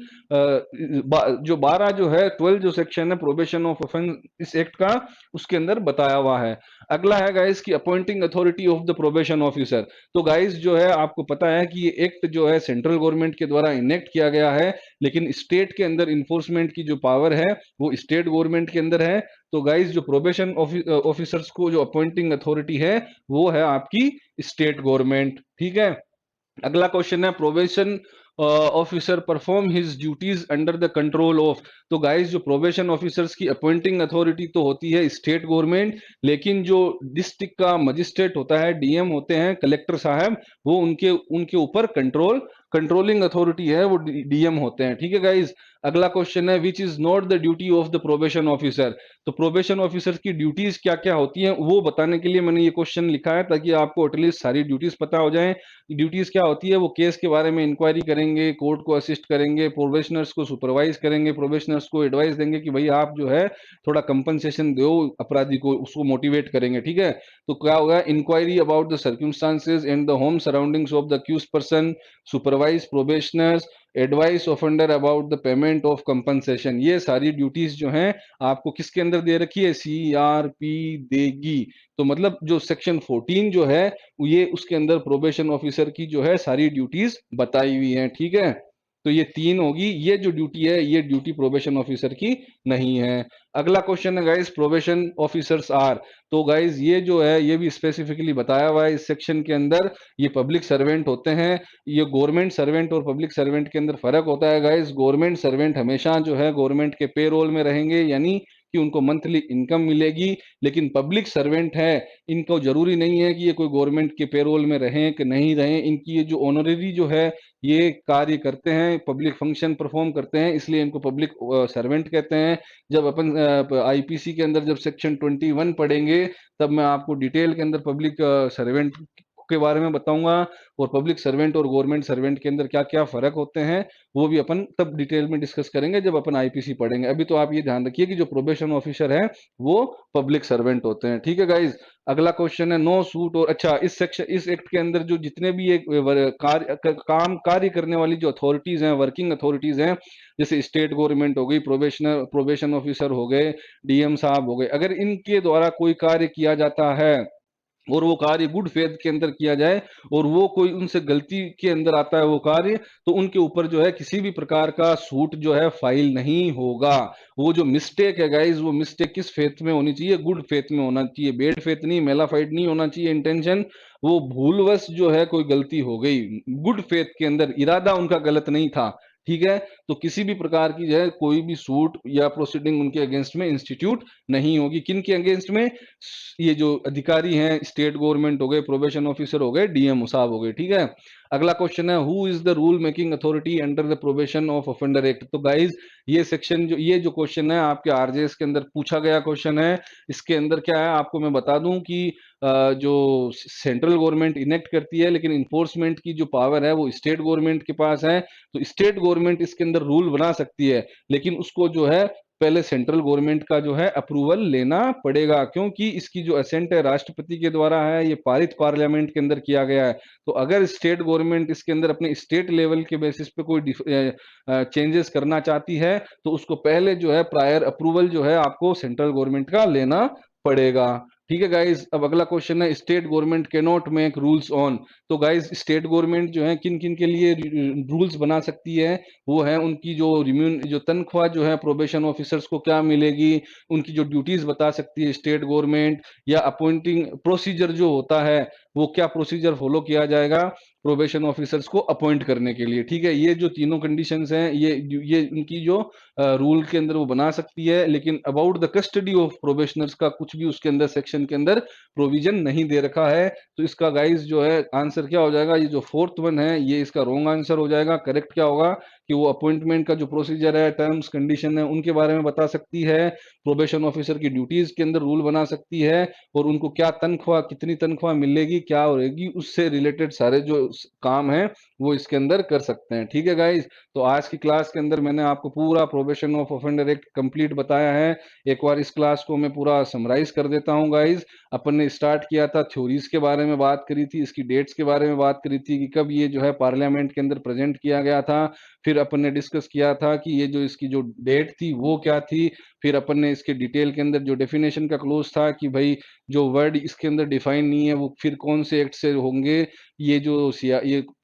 जो 12 जो है 12 जो सेक्शन है प्रोबेशन ऑफ ऑफेंस इस एक्ट का, उसके अंदर बताया हुआ है। अगला है गाइज की appointing authority of the probation officer. तो गाइज जो है आपको पता है कि ये एक्ट जो है सेंट्रल गवर्नमेंट के द्वारा इनेक्ट किया गया है, लेकिन स्टेट के अंदर इन्फोर्समेंट की जो पावर है वो स्टेट गवर्नमेंट के अंदर है। तो गाइज जो प्रोबेशन ऑफिसर्स को जो अपॉइंटिंग अथॉरिटी है वो है आपकी स्टेट गवर्नमेंट। ठीक है। अगला क्वेश्चन है probation officer perform his duties under the control of. तो गाइस जो प्रोबेशन ऑफिसर्स की अपॉइंटिंग अथॉरिटी तो होती है स्टेट गवर्नमेंट, लेकिन जो डिस्ट्रिक्ट का मजिस्ट्रेट होता है, डीएम होते हैं, कलेक्टर साहब, वो उनके उनके ऊपर कंट्रोलिंग अथॉरिटी है वो डीएम होते हैं। ठीक है गाइस। अगला क्वेश्चन है which is not the duty of the probation officer. तो प्रोबेशन ऑफिसर की ड्यूटीज क्या क्या होती हैं वो बताने के लिए मैंने ये क्वेश्चन लिखा है, ताकि आपको एटलीस्ट सारी ड्यूटीज पता हो जाए। ड्यूटीज क्या होती है, वो केस के बारे में इंक्वायरी करेंगे, कोर्ट को असिस्ट करेंगे, प्रोबेशनर्स को सुपरवाइज करेंगे, प्रोबेशनर्स को एडवाइस देंगे कि भाई आप जो है थोड़ा कंपनसेशन दो अपराधी को, उसको मोटिवेट करेंगे। ठीक है। तो क्या होगा, inquiry about the circumstances and the home surroundings of the accused person, supervise probationers, advise offender about the payment of compensation. ये सारी ड्यूटीज जो हैं आपको किसके अंदर दे रखी है, सीआरपी देगी। तो मतलब जो सेक्शन 14 जो है ये उसके अंदर प्रोबेशन ऑफिसर की जो है सारी ड्यूटीज बताई हुई हैं। ठीक है। तो ये तीन होगी, ये जो ड्यूटी है ये ड्यूटी प्रोबेशन ऑफिसर की नहीं है। अगला क्वेश्चन है गाइस प्रोबेशन ऑफिसर्स आर। तो गाइस ये जो है ये भी स्पेसिफिकली बताया हुआ है इस सेक्शन के अंदर, ये पब्लिक सर्वेंट होते हैं। ये गवर्नमेंट सर्वेंट और पब्लिक सर्वेंट के अंदर फर्क होता है गाइस। गवर्नमेंट सर्वेंट हमेशा जो है गवर्नमेंट के पे रोल में रहेंगे, यानी कि उनको मंथली इनकम मिलेगी। लेकिन पब्लिक सर्वेंट है, इनको जरूरी नहीं है कि ये कोई गवर्नमेंट के पेरोल में रहें कि नहीं रहें। इनकी ये जो ऑनररी जो है ये कार्य करते हैं, पब्लिक फंक्शन परफॉर्म करते हैं, इसलिए इनको पब्लिक सर्वेंट कहते हैं। जब अपन आईपीसी के अंदर जब सेक्शन 21 पढ़ेंगे तब मैं आपको डिटेल के अंदर पब्लिक सर्वेंट के बारे में बताऊंगा, और पब्लिक सर्वेंट और गवर्नमेंट सर्वेंट के अंदर क्या क्या फर्क होते हैं वो भी अपन तब डिटेल में डिस्कस करेंगे जब अपन आईपीसी पढ़ेंगे। अभी तो आप ये ध्यान रखिए कि जो प्रोबेशन ऑफिसर है वो पब्लिक सर्वेंट होते हैं। ठीक है गाइज। अगला क्वेश्चन है नो सूट। और अच्छा, इस सेक्शन इस एक्ट के अंदर जो जितने भी एक कार्य करने वाली जो अथॉरिटीज हैं, वर्किंग अथॉरिटीज हैं, जैसे स्टेट गवर्नमेंट हो गई, प्रोबेशन ऑफिसर हो गए, डीएम साहब हो गए, अगर इनके द्वारा कोई कार्य किया जाता है और वो कार्य गुड फेथ के अंदर किया जाए और वो कोई उनसे गलती के अंदर आता है वो कार्य, तो उनके ऊपर जो है किसी भी प्रकार का सूट जो है फाइल नहीं होगा। वो जो मिस्टेक है गाइज, वो मिस्टेक किस फेथ में होनी चाहिए, गुड फेथ में होना चाहिए, बैड फेथ नहीं, मेलाफाइड नहीं होना चाहिए इंटेंशन। वो भूलवश जो है कोई गलती हो गई, गुड फेथ के अंदर, इरादा उनका गलत नहीं था। ठीक है। तो किसी भी प्रकार की जो है कोई भी सूट या प्रोसीडिंग उनके अगेंस्ट में इंस्टीट्यूट नहीं होगी। किन के अगेंस्ट में, ये जो अधिकारी हैं, स्टेट गवर्नमेंट हो गए, प्रोबेशन ऑफिसर हो गए, डीएम साहब हो गए। ठीक है। अगला क्वेश्चन है who is the rule making authority under the probation of offender act. तो गाइज ये सेक्शन ये जो क्वेश्चन है आपके आरजेएस के अंदर पूछा गया क्वेश्चन है। इसके अंदर क्या है आपको मैं बता दूं कि जो सेंट्रल गवर्नमेंट इनेक्ट करती है, लेकिन इन्फोर्समेंट की जो पावर है वो स्टेट गवर्नमेंट के पास है। तो स्टेट गवर्नमेंट इसके अंदर रूल बना सकती है, लेकिन उसको जो है पहले सेंट्रल गवर्नमेंट का जो है अप्रूवल लेना पड़ेगा, क्योंकि इसकी जो असेंट है राष्ट्रपति के द्वारा है, ये पारित पार्लियामेंट के अंदर किया गया है। तो अगर स्टेट गवर्नमेंट इसके अंदर अपने स्टेट लेवल के बेसिस पे कोई चेंजेस करना चाहती है, तो उसको पहले जो है प्रायर अप्रूवल जो है आपको सेंट्रल गवर्नमेंट का लेना पड़ेगा। ठीक है गाइज। अब अगला क्वेश्चन है state government can not make rules on. तो गाइज स्टेट गवर्नमेंट जो है किन किन के लिए रूल्स बना सकती है, वो है उनकी जो तनख्वाह जो है प्रोबेशन ऑफिसर्स को क्या मिलेगी, उनकी जो ड्यूटीज बता सकती है स्टेट गवर्नमेंट, या अपॉइंटिंग प्रोसीजर जो होता है वो क्या प्रोसीजर फॉलो किया जाएगा प्रोबेशन ऑफिसर्स को अपॉइंट करने के लिए। ठीक है। ये जो तीनों कंडीशंस हैं ये उनकी जो रूल के अंदर वो बना सकती है, लेकिन about the custody of probationers का कुछ भी उसके अंदर सेक्शन के अंदर प्रोविजन नहीं दे रखा है। तो इसका गाइस जो है आंसर क्या हो जाएगा, ये जो फोर्थ वन है ये इसका रॉन्ग आंसर हो जाएगा। करेक्ट क्या होगा कि वो अपॉइंटमेंट का जो प्रोसीजर है, टर्म्स कंडीशन है, उनके बारे में बता सकती है। प्रोबेशन ऑफिसर की ड्यूटीज के अंदर रूल बना सकती है, और उनको क्या तनख्वाह, कितनी तनख्वाह मिलेगी, क्या होगी, उससे रिलेटेड सारे जो काम है वो इसके अंदर कर सकते हैं। ठीक है गाइज, तो आज की क्लास के अंदर मैंने आपको पूरा probation of offender act complete बताया है। एक बार इस क्लास को मैं पूरा समराइज कर देता हूँ गाइज। अपन ने स्टार्ट किया था, थ्योरीज के बारे में बात करी थी, इसकी डेट्स के बारे में बात करी थी कि कब ये जो है पार्लियामेंट के अंदर प्रेजेंट किया गया था। फिर अपन ने डिस्कस किया था कि ये जो इसकी जो डेट थी वो क्या थी। फिर अपन ने इसके डिटेल के अंदर जो डेफिनेशन का क्लोज था कि भाई जो वर्ड इसके अंदर डिफाइन नहीं है वो फिर कौन से एक्ट से होंगे। ये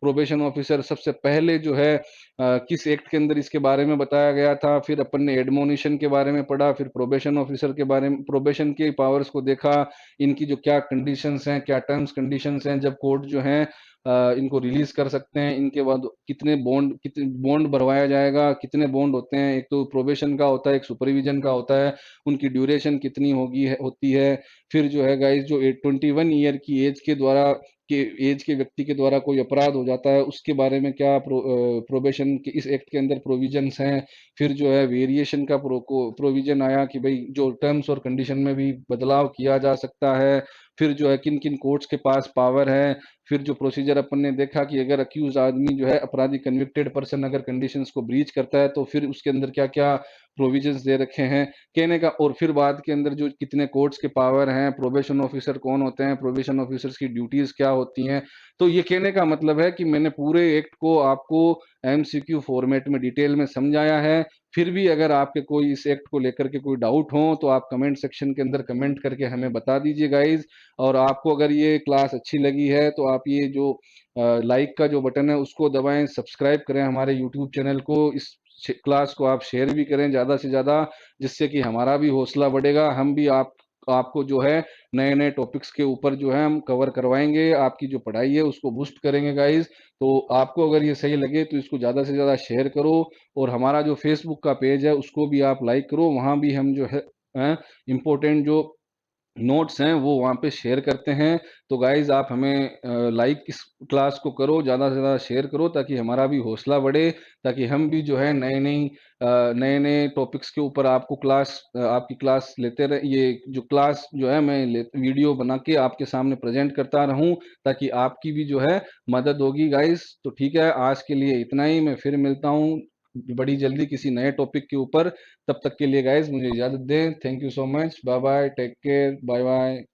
प्रोबेशन ऑफिसर सबसे पहले जो है किस एक्ट के अंदर इसके बारे में बताया गया था। फिर अपन ने एडमोनिशन के बारे में पढ़ा, फिर प्रोबेशन ऑफिसर के बारे में, प्रोबेशन के पावर्स को देखा, इनकी जो क्या कंडीशंस हैं, क्या टर्म्स कंडीशंस हैं, जब कोर्ट जो है इनको रिलीज कर सकते हैं, इनके बाद कितने बॉन्ड भरवाया जाएगा, कितने बॉन्ड होते हैं, एक तो प्रोबेशन का होता है, एक सुपरविजन का होता है, उनकी ड्यूरेशन कितनी होती है। फिर जो है गाइस जो 21 ईयर की एज के व्यक्ति के द्वारा कोई अपराध हो जाता है उसके बारे में क्या प्रोबेशन के इस एक्ट के अंदर प्रोविजंस हैं। फिर जो है वेरिएशन का प्रोविजन आया कि भाई जो टर्म्स और कंडीशन में भी बदलाव किया जा सकता है। फिर जो है किन किन कोर्ट्स के पास पावर है। फिर जो प्रोसीजर अपन ने देखा कि अगर अक्यूज आदमी जो है अपराधी कन्विक्टेड पर्सन अगर कंडीशंस को ब्रीच करता है तो फिर उसके अंदर क्या क्या प्रोविजंस दे रखे हैं कहने का। और फिर बाद के अंदर जो कितने कोर्ट्स के पावर हैं, प्रोबेशन ऑफिसर कौन होते हैं, प्रोबेशन ऑफिसर्स की ड्यूटीज क्या होती हैं। तो ये कहने का मतलब है कि मैंने पूरे एक्ट को आपको एमसीक्यू फॉर्मेट में डिटेल में समझाया है। फिर भी अगर आपके कोई इस एक्ट को लेकर के कोई डाउट हो तो आप कमेंट सेक्शन के अंदर कमेंट करके हमें बता दीजिए गाइज। और आपको अगर ये क्लास अच्छी लगी है तो आप ये जो लाइक का जो बटन है उसको दबाएं, सब्सक्राइब करें हमारे यूट्यूब चैनल को। इस क्लास को आप शेयर भी करें ज़्यादा से ज़्यादा, जिससे कि हमारा भी हौसला बढ़ेगा। हम भी आपको जो है नए नए टॉपिक्स के ऊपर जो है हम कवर करवाएंगे, आपकी जो पढ़ाई है उसको बूस्ट करेंगे गाइज। तो आपको अगर ये सही लगे तो इसको ज़्यादा से ज़्यादा शेयर करो, और हमारा जो फेसबुक का पेज है उसको भी आप लाइक करो। वहाँ भी हम जो है इम्पोर्टेंट जो नोट्स हैं वो वहाँ पे शेयर करते हैं। तो गाइज आप हमें लाइक इस क्लास को करो, ज़्यादा से ज़्यादा शेयर करो, ताकि हमारा भी हौसला बढ़े, ताकि हम भी जो है नए नए टॉपिक्स के ऊपर आपकी क्लास लेते रहे। ये जो क्लास जो है मैं वीडियो बना के आपके सामने प्रेजेंट करता रहूं, ताकि आपकी भी जो है मदद होगी गाइज। तो ठीक है, आज के लिए इतना ही। मैं फिर मिलता हूँ बड़ी जल्दी किसी नए टॉपिक के ऊपर। तब तक के लिए गाइज मुझे इजाजत दें। Thank you so much, bye bye, take care, bye bye.